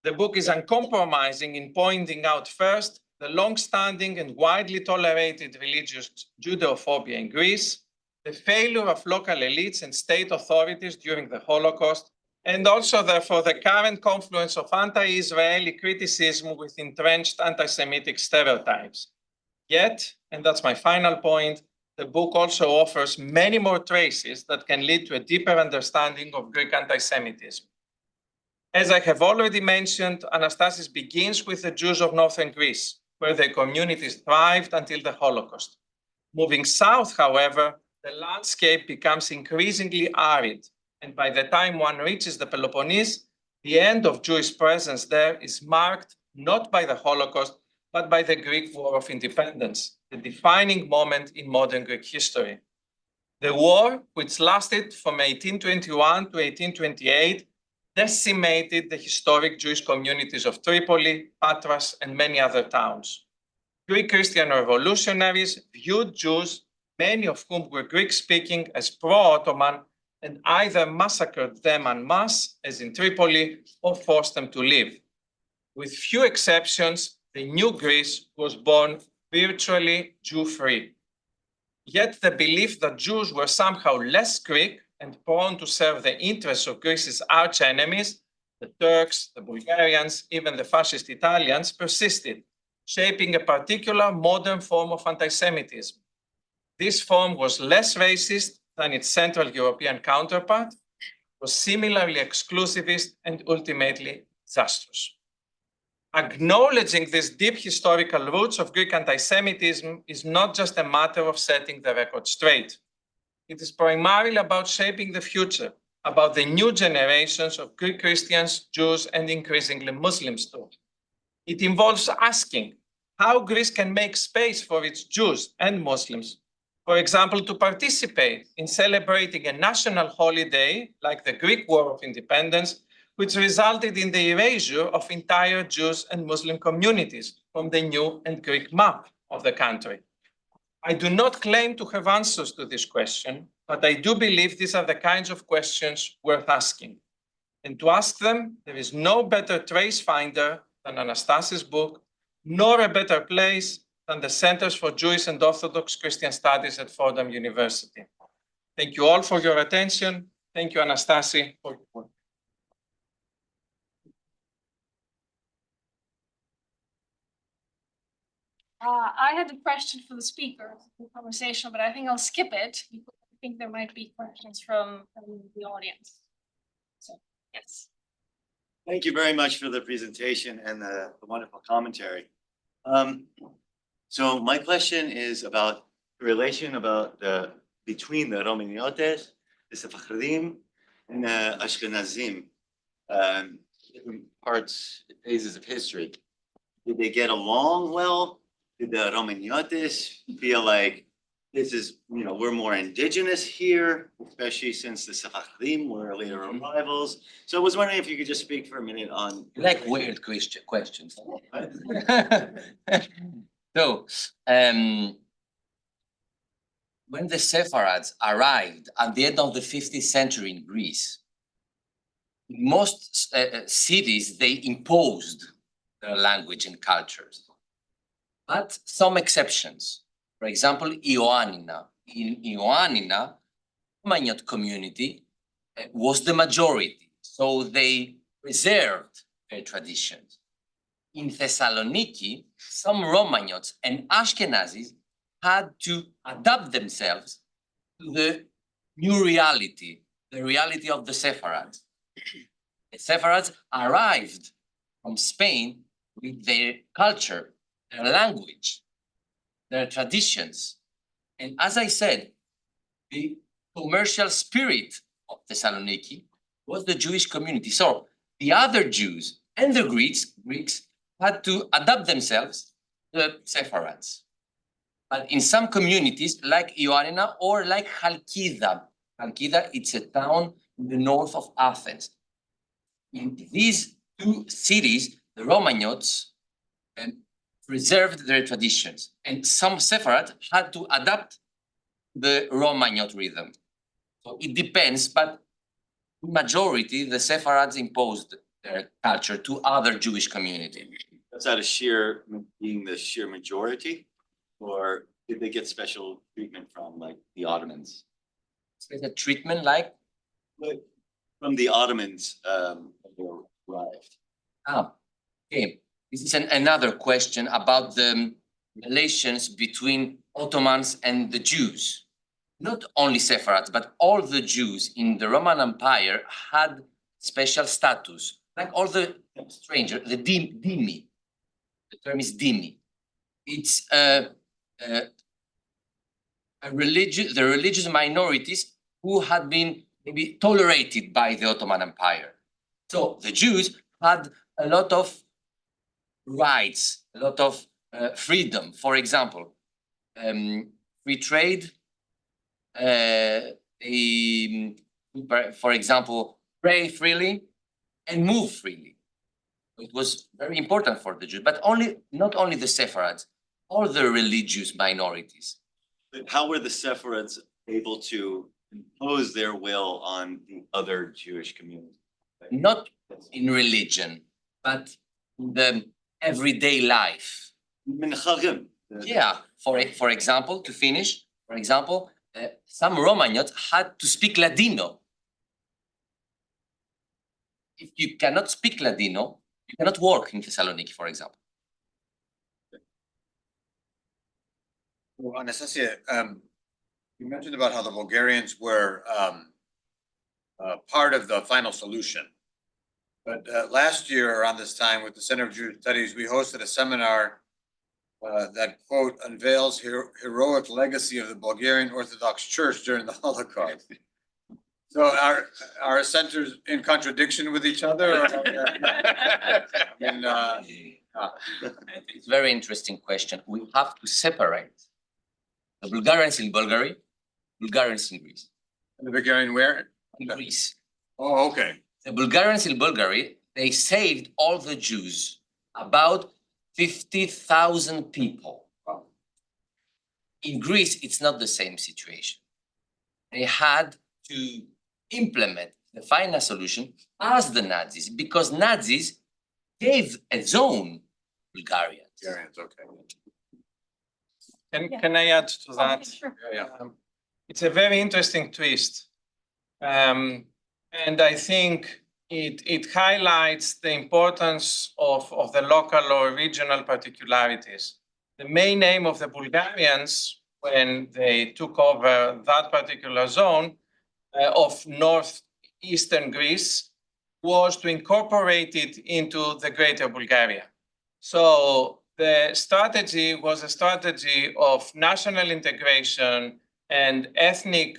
The book is uncompromising in pointing out first the long-standing and widely tolerated religious Judeophobia in Greece, the failure of local elites and state authorities during the Holocaust, and also, therefore, the current confluence of anti-Israeli criticism with entrenched anti-Semitic stereotypes. Yet, and that's my final point, the book also offers many more traces that can lead to a deeper understanding of Greek anti-Semitism. As I have already mentioned, Anastasios begins with the Jews of northern Greece, where their communities thrived until the Holocaust. Moving south, however, the landscape becomes increasingly arid, and by the time one reaches the Peloponnese, the end of Jewish presence there is marked not by the Holocaust, but by the Greek War of Independence, the defining moment in modern Greek history. The war, which lasted from 1821 to 1828, decimated the historic Jewish communities of Tripoli, Patras, and many other towns. Greek Christian revolutionaries viewed Jews, many of whom were Greek-speaking, as pro-Ottoman and either massacred them en masse, as in Tripoli, or forced them to leave. With few exceptions, the new Greece was born virtually Jew-free. Yet the belief that Jews were somehow less Greek and prone to serve the interests of Greece's arch-enemies, the Turks, the Bulgarians, even the fascist Italians, persisted, shaping a particular modern form of anti-Semitism. This form was less racist than its Central European counterpart, was similarly exclusivist and ultimately disastrous. Acknowledging these deep historical roots of Greek anti-Semitism is not just a matter of setting the record straight. It is primarily about shaping the future, about the new generations of Greek Christians, Jews, and increasingly Muslims too. It involves asking how Greece can make space for its Jews and Muslims, for example, to participate in celebrating a national holiday like the Greek War of Independence, which resulted in the erasure of entire Jews and Muslim communities from the new and Greek map of the country. I do not claim to have answers to this question, but I do believe these are the kinds of questions worth asking. And to ask them, there is no better trace finder than Anastasios' book, nor a better place than the Centers for Jewish and Orthodox Christian Studies at Fordham University. Thank you all for your attention. Thank you, Anastasi, for your work. I had a question for the speaker, the conversation, but I think I'll skip it because I think there might be questions from the audience. So, yes. Thank you very much for the presentation and the wonderful commentary. So my question is about the relation between the Romaniotes, the Sephardim, and the Ashkenazim, different parts, phases of history. Did they get along well? Did the Romaniotes feel like this is, we're more indigenous here, especially since the Sephardim were later arrivals? So I was wondering if you could just speak for a minute on. Like weird questions. So, when the Sephards arrived at the end of the 15th century in Greece, in most cities, they imposed their language and cultures. But some exceptions. For example, Ioannina. In Ioannina, Romaniote community was the majority, so they preserved their traditions. In Thessaloniki, some Romaniotes and Ashkenazis had to adapt themselves to the new reality, the reality of the Sephards. The Sephards arrived from Spain with their culture, their language, their traditions. And as I said, the commercial spirit of Thessaloniki was the Jewish community. So the other Jews and the Greeks had to adapt themselves to the Sephards. But in some communities, like Ioannina or like Chalkida, it's a town in the north of Athens. In these two cities, the Romaniotes preserved their traditions, and some Sephards had to adapt the Romaniote rhythm. So it depends, but majority, the Sephards imposed their culture to other Jewish community. That's out of being the sheer majority, or did they get special treatment from like the Ottomans? So the treatment like? From the Ottomans when they arrived. Okay. This is another question about the relations between Ottomans and the Jews. Not only Sephards, but all the Jews in the Roman Empire had special status, like all the strangers, the dhimmi. The term is dhimmi. It's the religious minorities who had been maybe tolerated by the Ottoman Empire. So the Jews had a lot of rights, a lot of freedom. For example, free trade, for example, pray freely and move freely. It was very important for the Jews, but not only the Sephards, all the religious minorities. But how were the Sephards able to impose their will on the other Jewish community. Not in religion, but in the everyday life. Minchagim. Yeah, for example, to finish, some Romaniotes had to speak Ladino. If you cannot speak Ladino, you cannot work in Thessaloniki, for example. Well, Anastasia, you mentioned about how the Bulgarians were part of the final solution. But last year around this time with the Center of Jewish Studies, we hosted a seminar that, quote, unveils heroic legacy of the Bulgarian Orthodox Church during the Holocaust. So are centers in contradiction with each other? It's a very interesting question. We have to separate the Bulgarians in Bulgaria, Bulgarians in Greece. The Bulgarian where? In Greece. Oh, okay. The Bulgarians in Bulgaria, they saved all the Jews, about 50,000 people. In Greece, it's not the same situation. They had to implement the final solution as the Nazis, because Nazis gave a zone Bulgarians. Bulgarians, okay. Can I add to that? Okay, sure. Yeah. It's a very interesting twist. And I think it highlights the importance of the local or regional particularities. The main aim of the Bulgarians when they took over that particular zone of northeastern Greece was to incorporate it into the greater Bulgaria. So the strategy was a strategy of national integration and ethnic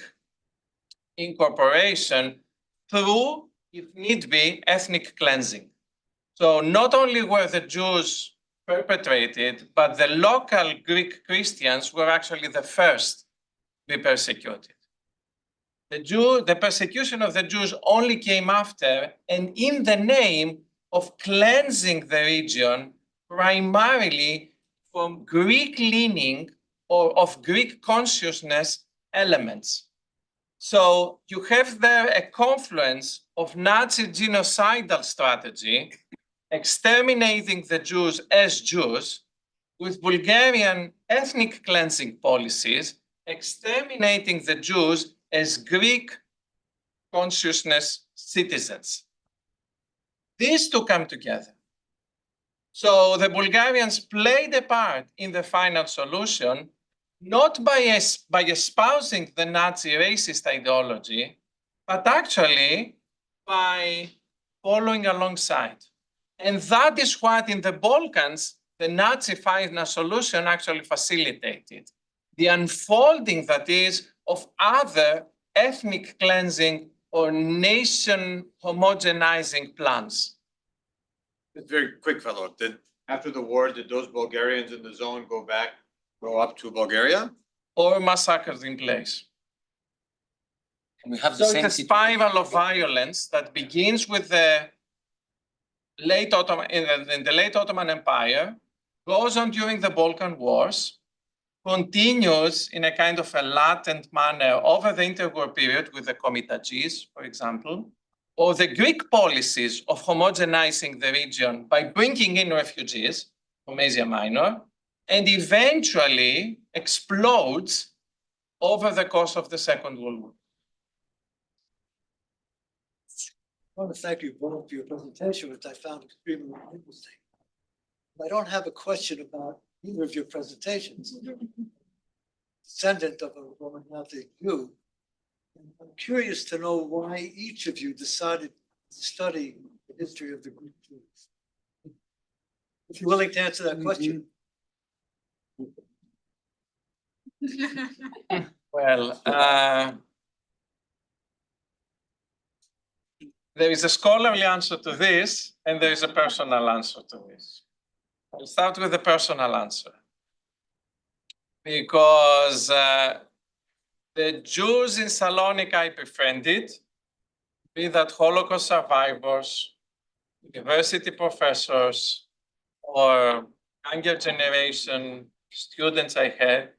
incorporation through, if need be, ethnic cleansing. So not only were the Jews perpetrated, but the local Greek Christians were actually the first to be persecuted. The persecution of the Jews only came after, and in the name of cleansing the region primarily from Greek leaning or of Greek consciousness elements. So you have there a confluence of Nazi genocidal strategy, exterminating the Jews as Jews, with Bulgarian ethnic cleansing policies, exterminating the Jews as Greek consciousness citizens. These two come together. So the Bulgarians played a part in the final solution, not by espousing the Nazi racist ideology, but actually by following alongside. And that is what in the Balkans, the Nazi final solution actually facilitated. The unfolding, that is, of other ethnic cleansing or nation homogenizing plans. Just very quick follow-up. After the war, did those Bulgarians in the zone go up to Bulgaria? Or massacres in place. And we have the So same it's a spiral of violence that begins with the late Ottoman, in the late Ottoman Empire, goes on during the Balkan Wars, continues in a kind of a latent manner over the interwar period with the Komitadjis, for example, or the Greek policies of homogenizing the region by bringing in refugees from Asia Minor, and eventually explodes over the course of the Second World War. I want to thank you both for your presentation, which I found extremely interesting. I don't have a question about either of your presentations. Descendant of a Romaniotic Jew. I'm curious to know why each of you decided to study the history of the Greek Jews. If you're willing to answer that question. Well, there is a scholarly answer to this, and there is a personal answer to this. I'll start with the personal answer. Because the Jews in Thessaloniki I befriended, be that Holocaust survivors, university professors, or younger generation students I had,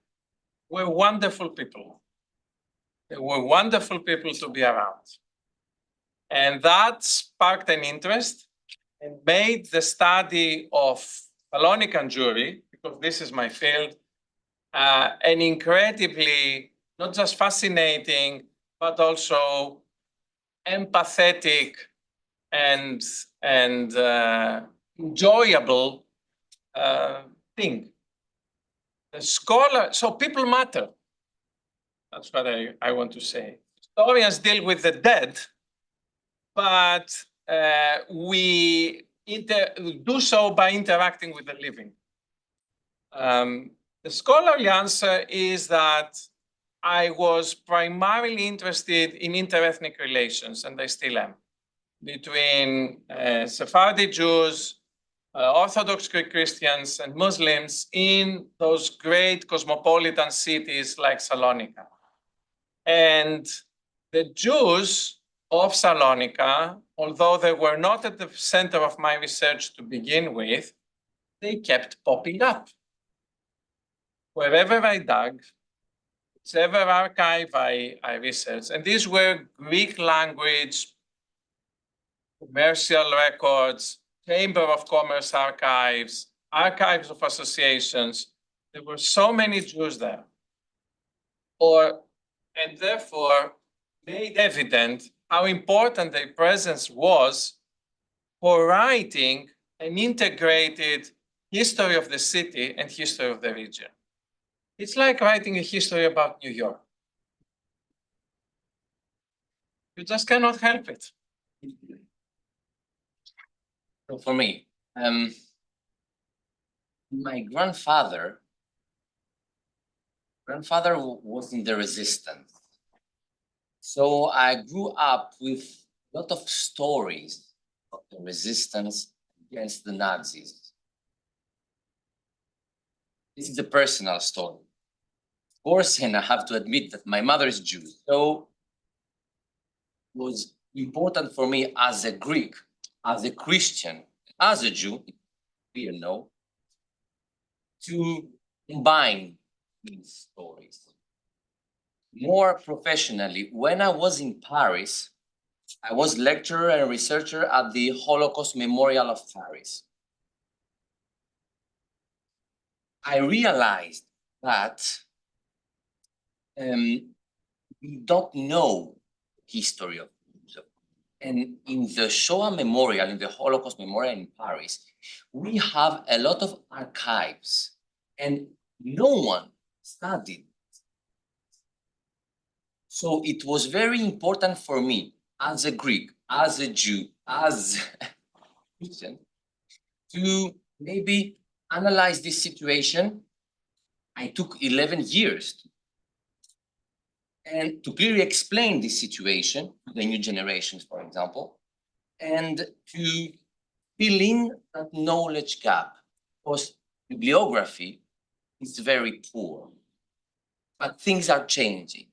were wonderful people. They were wonderful people to be around. And that sparked an interest and made the study of Thessalonican Jewry, because this is my field, an incredibly, not just fascinating, but also empathetic and enjoyable thing. The scholar, so people matter. That's what I want to say. Historians deal with the dead, but we do so by interacting with the living. The scholarly answer is that I was primarily interested in interethnic relations, and I still am, between Sephardi Jews, Orthodox Greek Christians, and Muslims in those great cosmopolitan cities like Salonika. And the Jews of Salonika, although they were not at the center of my research to begin with, they kept popping up. Wherever I dug, whichever archive I researched, and these were Greek language, commercial records, Chamber of Commerce archives, archives of associations. There were so many Jews there. And therefore made evident how important their presence was for writing an integrated history of the city and history of the region. It's like writing a history about New York. You just cannot help it. So for me, my grandfather was in the resistance. So I grew up with a lot of stories of the resistance against the Nazis. This is a personal story. Of course, and I have to admit that my mother is Jewish, so it was important for me as a Greek, as a Christian, as a Jew, you know, to combine these stories. More professionally, when I was in Paris, I was lecturer and researcher at the Holocaust Memorial of Paris. I realized that we don't know history of Jews. And in the Shoah Memorial, in the Holocaust Memorial in Paris, we have a lot of archives, and no one studied. So it was very important for me as a Greek, as a Jew, as a Christian, to maybe analyze this situation. I took 11 years and to clearly explain this situation to the new generations, for example, and to fill in that knowledge gap, because bibliography is very poor, but things are changing.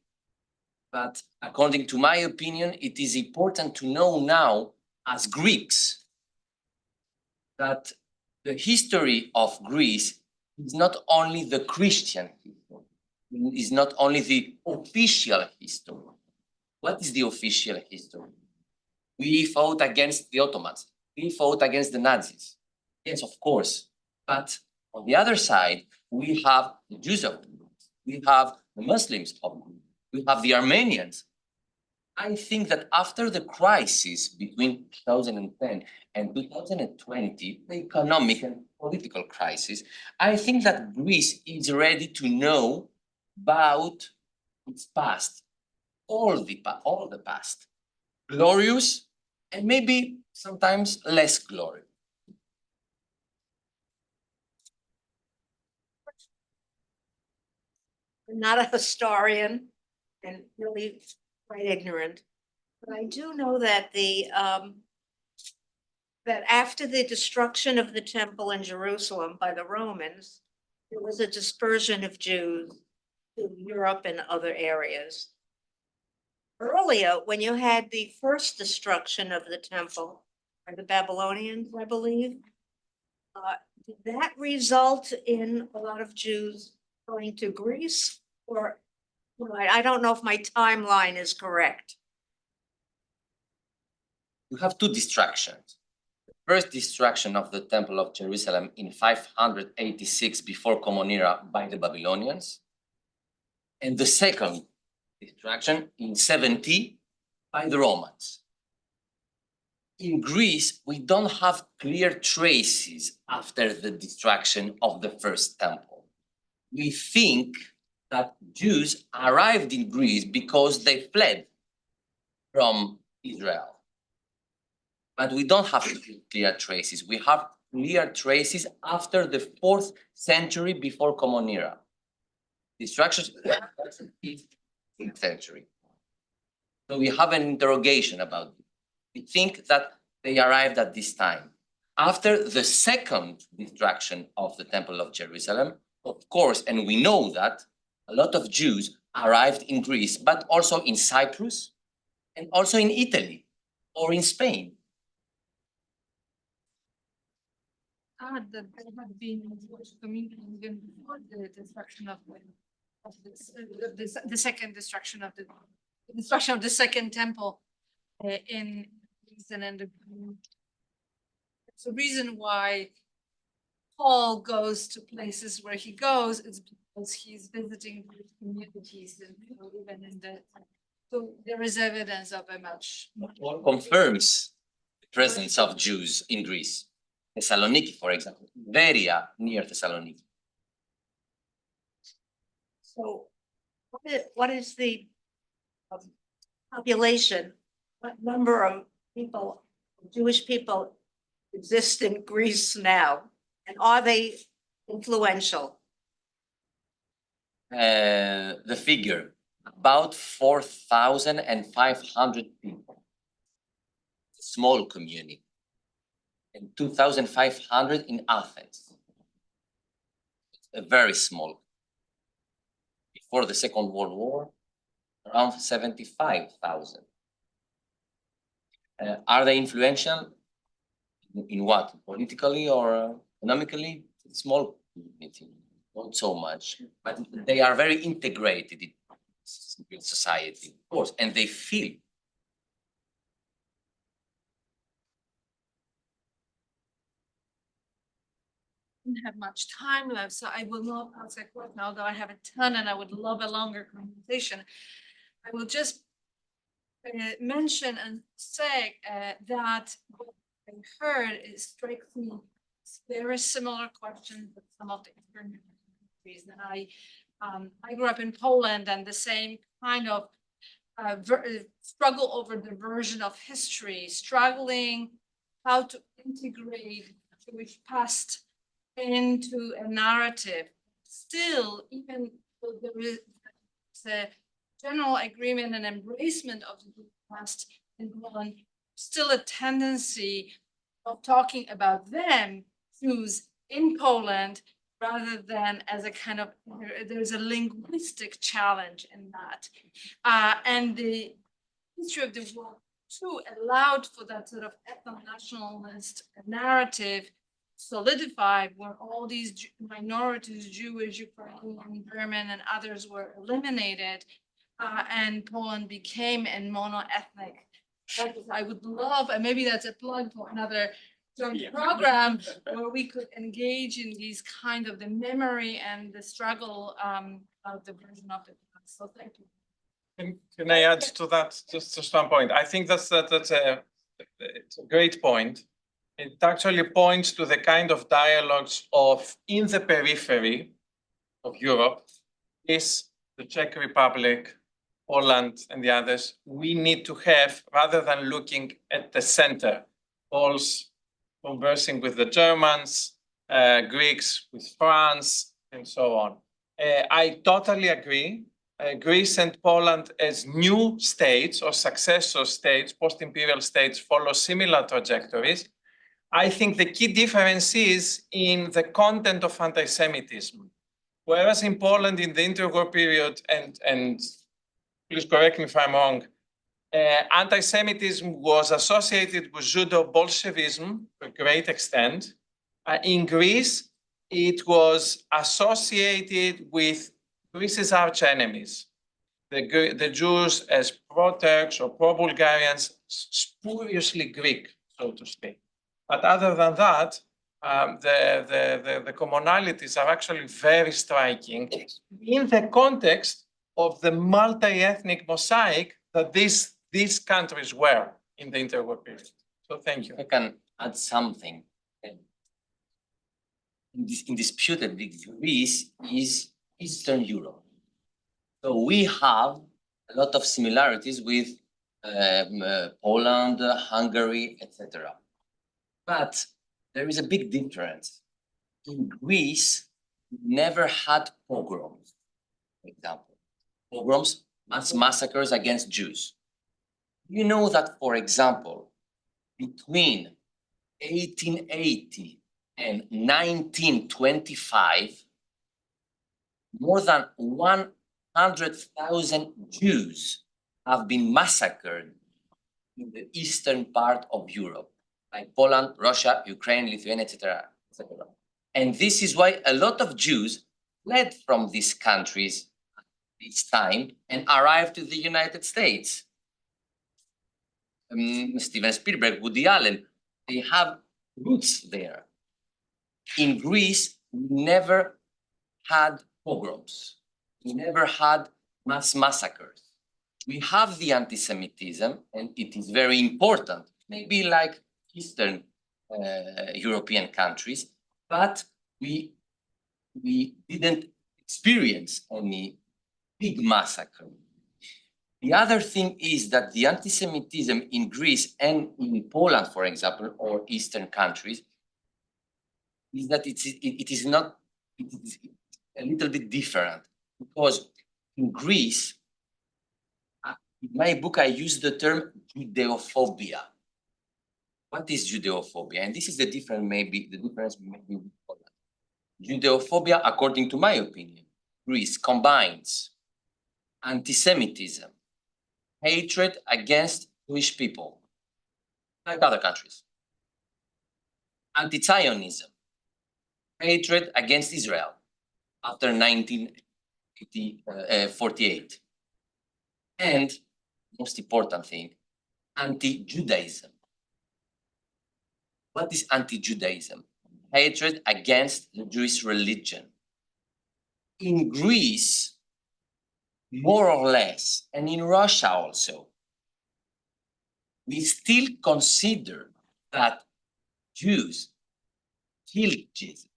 But according to my opinion, it is important to know now as Greeks that the history of Greece is not only the Christian history, is not only the official history. What is the official history? We fought against the Ottomans. We fought against the Nazis. Yes, of course. But on the other side, we have the Jews of Greece. We have the Muslims of Greece. We have the Armenians. I think that after the crisis between 2010 and 2020, the economic and political crisis, I think that Greece is ready to know about its past, all the past, glorious and maybe sometimes less glorious. I'm not a historian and really quite ignorant, but I do know that that after the destruction of the temple in Jerusalem by the Romans, there was a dispersion of Jews to Europe and other areas. Earlier, when you had the first destruction of the temple by the Babylonians, I believe, did that result in a lot of Jews going to Greece, or Right, I don't know if my timeline is correct. You have two destructions. The first destruction of the Temple of Jerusalem in 586 before Common Era by the Babylonians, and the second destruction in 70 by the Romans. In Greece, we don't have clear traces after the destruction of the first temple. We think that Jews arrived in Greece because they fled from Israel. But we don't have clear traces. We have clear traces after the 4th century before Common Era. Destruction is 6th century. So we have an interrogation about it. We think that they arrived at this time. After the second destruction of the Temple of Jerusalem, of course, and we know that a lot of Jews arrived in Greece, but also in Cyprus and also in Italy or in Spain. That there had been Jewish community even before the destruction of the second destruction of the second temple in Greece, and it's the reason why Paul goes to places where he goes is because he's visiting communities and even in the, so there is evidence of a much. What confirms the presence of Jews in Greece? Thessaloniki, for example, very near Thessaloniki. So what is the population? What number of people, Jewish people exist in Greece now? And are they influential? The figure, about 4,500 people. Small community. And 2,500 in Athens. A very small. Before the Second World War, around 75,000. Are they influential? In what? Politically or economically? Small community, not so much. But they are very integrated in society, of course, and they feel. Don't have much time left, so I will not ask a question, although I have a ton and I would love a longer conversation. I will just mention and say that what I heard strikes me as very similar questions with some of the Eastern countries. And I grew up in Poland, and the same kind of struggle over the version of history, struggling how to integrate Jewish past into a narrative. Still, even though there is a general agreement and embracement of the past in Poland, still a tendency of talking about them, Jews in Poland, rather than as a kind of, there's a linguistic challenge in that. And the history of the World War II allowed for that sort of ethno-nationalist narrative solidified, where all these minorities, Jewish, Ukrainian, German, and others were eliminated, and Poland became a mono-ethnic. I would love, and maybe that's a plug for another program where we could engage in these kind of the memory and the struggle of the version of the past. So thank you. Can I add to that just one point? I think it's a great point. It actually points to the kind of dialogues of in the periphery of Europe, is the Czech Republic, Poland, and the others, we need to have, rather than looking at the center, Poles conversing with the Germans, Greeks with France, and so on. I totally agree. Greece and Poland as new states or successor states, post-imperial states, follow similar trajectories. I think the key difference is in the content of anti-Semitism. Whereas in Poland in the interwar period, and please correct me if I'm wrong, anti-Semitism was associated with Judo-Bolshevism to a great extent. In Greece, it was associated with Greece's arch enemies. the Jews as pro-Turks or pro-Bulgarians, spuriously Greek, so to speak. But other than that, the commonalities are actually very striking in the context of the multi-ethnic mosaic that these countries were in the interwar period. So thank you. I can add something. Indisputably, Greece is Eastern Europe. So we have a lot of similarities with Poland, Hungary, etc. But there is a big difference. In Greece, we never had pogroms, for example. Pogroms, mass massacres against Jews. You know that, for example, between 1880 and 1925, more than 100,000 Jews have been massacred in the eastern part of Europe, like Poland, Russia, Ukraine, Lithuania, etc., etc. And this is why a lot of Jews fled from these countries at this time and arrived to the United States. Steven Spielberg, Woody Allen, they have roots there. In Greece, we never had pogroms. We never had mass massacres. We have the anti-Semitism, and it is very important, maybe like Eastern European countries, but we didn't experience any big massacre. The other thing is that the anti-Semitism in Greece and in Poland, for example, or Eastern countries, is that it is a little bit different, because in Greece, in my book, I use the term Judeophobia. What is Judeophobia? And this is the difference maybe with Poland. Judeophobia, according to my opinion, Greece combines anti-Semitism, hatred against Jewish people, like other countries, anti-Zionism, hatred against Israel after 1948, and most important thing, anti-Judaism. What is anti-Judaism? Hatred against the Jewish religion. In Greece, more or less, and in Russia also, we still consider that Jews killed Jesus.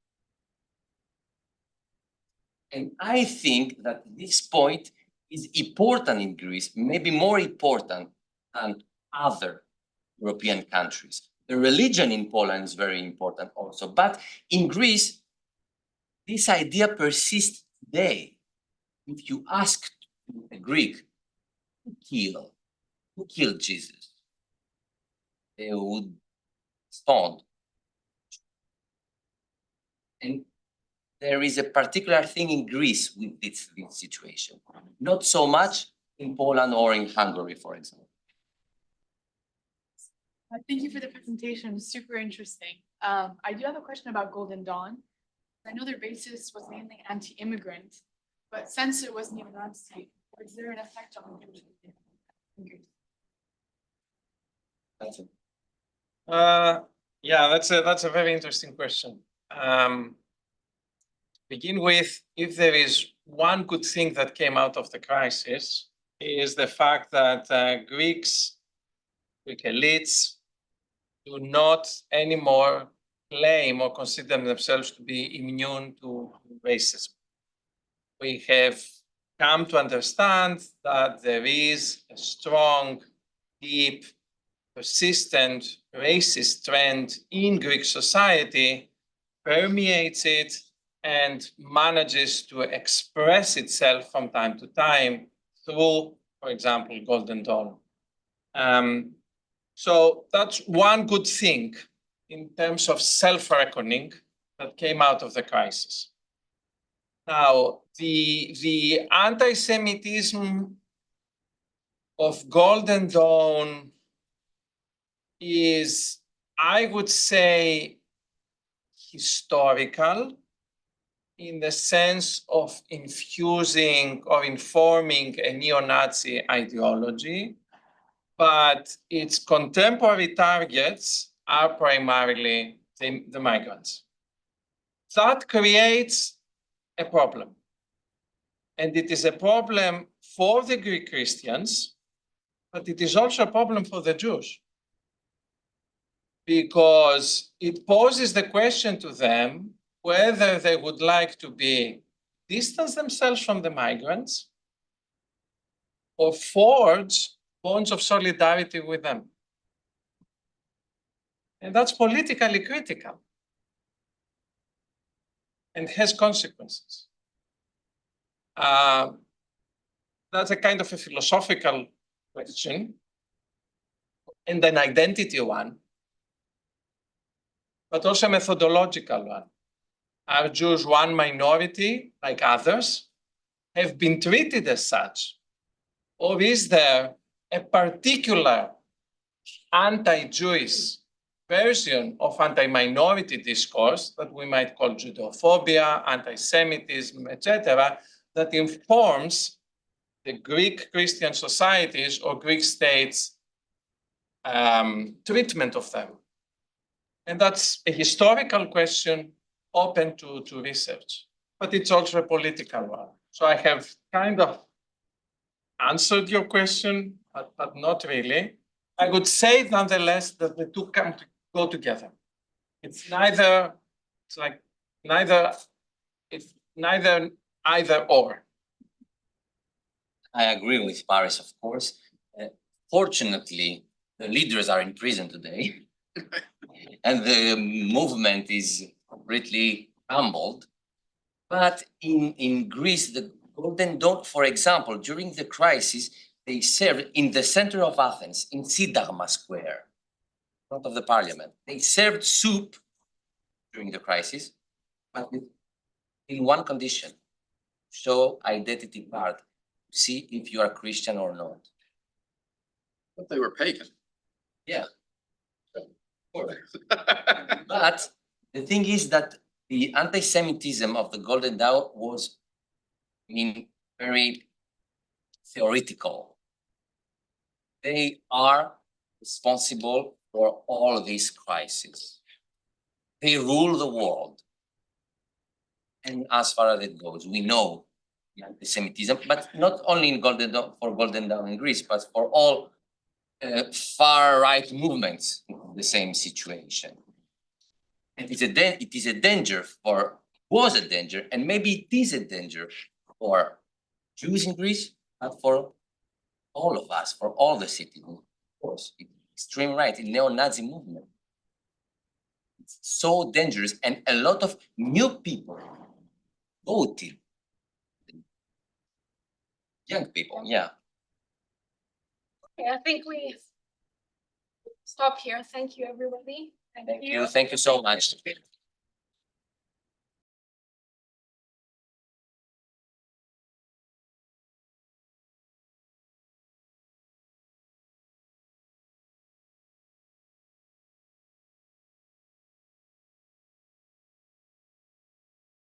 And I think that this point is important in Greece, maybe more important than other European countries. The religion in Poland is very important also, but in Greece, this idea persists today. If you ask a Greek, who killed Jesus? They would respond. And there is a particular thing in Greece with this situation, not so much in Poland or in Hungary, for example. Thank you for the presentation. It was super interesting. I do have a question about Golden Dawn. I know their basis was mainly anti-immigrant, but since it was neo-Nazi, was there an effect on the Jewish? That's it. Yeah, that's a very interesting question. Begin with, if there is one good thing that came out of the crisis, is the fact that Greek elites do not anymore claim or consider themselves to be immune to racism. We have come to understand that there is a strong, deep, persistent racist trend in Greek society, permeates it, and manages to express itself from time to time through, for example, Golden Dawn. So that's one good thing in terms of self-reckoning that came out of the crisis. Now, the anti-Semitism of Golden Dawn is, I would say, historical, in the sense of infusing or informing a neo-Nazi ideology, but its contemporary targets are primarily the migrants. That creates a problem. And it is a problem for the Greek Christians, but it is also a problem for the Jews. Because it poses the question to them whether they would like to distance themselves from the migrants or forge bonds of solidarity with them. And that's politically critical and has consequences. That's a kind of a philosophical question and an identity one, but also a methodological one. Are Jews one minority like others, have been treated as such? Or is there a particular anti-Jewish version of anti-minority discourse that we might call Judeophobia, anti-Semitism, etc., that informs the Greek Christian societies or Greek states' treatment of them? And that's a historical question open to research, but it's also a political one. So I have kind of answered your question, but not really. I would say nonetheless that the two go together. It's neither either or. I agree with Paris, of course. Fortunately, the leaders are in prison today, and the movement is completely humbled. But in Greece, the Golden Dawn, for example, during the crisis, they served in the center of Athens, in Syntagma Square, in front of the parliament. They served soup during the crisis, but in one condition: show identity card, see if you are Christian or not. But they were pagan. Yeah. But the thing is that the anti-Semitism of the Golden Dawn was, very theoretical. They are responsible for all these crises. They rule the world. And as far as it goes, we know the anti-Semitism, but not only in Golden Dawn in Greece, but for all far-right movements in the same situation. And it is a danger was a danger, and maybe it is a danger for Jews in Greece, but for all of us, for all the citizens, of course. Extreme right, in neo-Nazi movement. It's so dangerous, and a lot of new people voted. Young people, yeah. Okay, I think we stop here. Thank you, everybody. Thank you so much.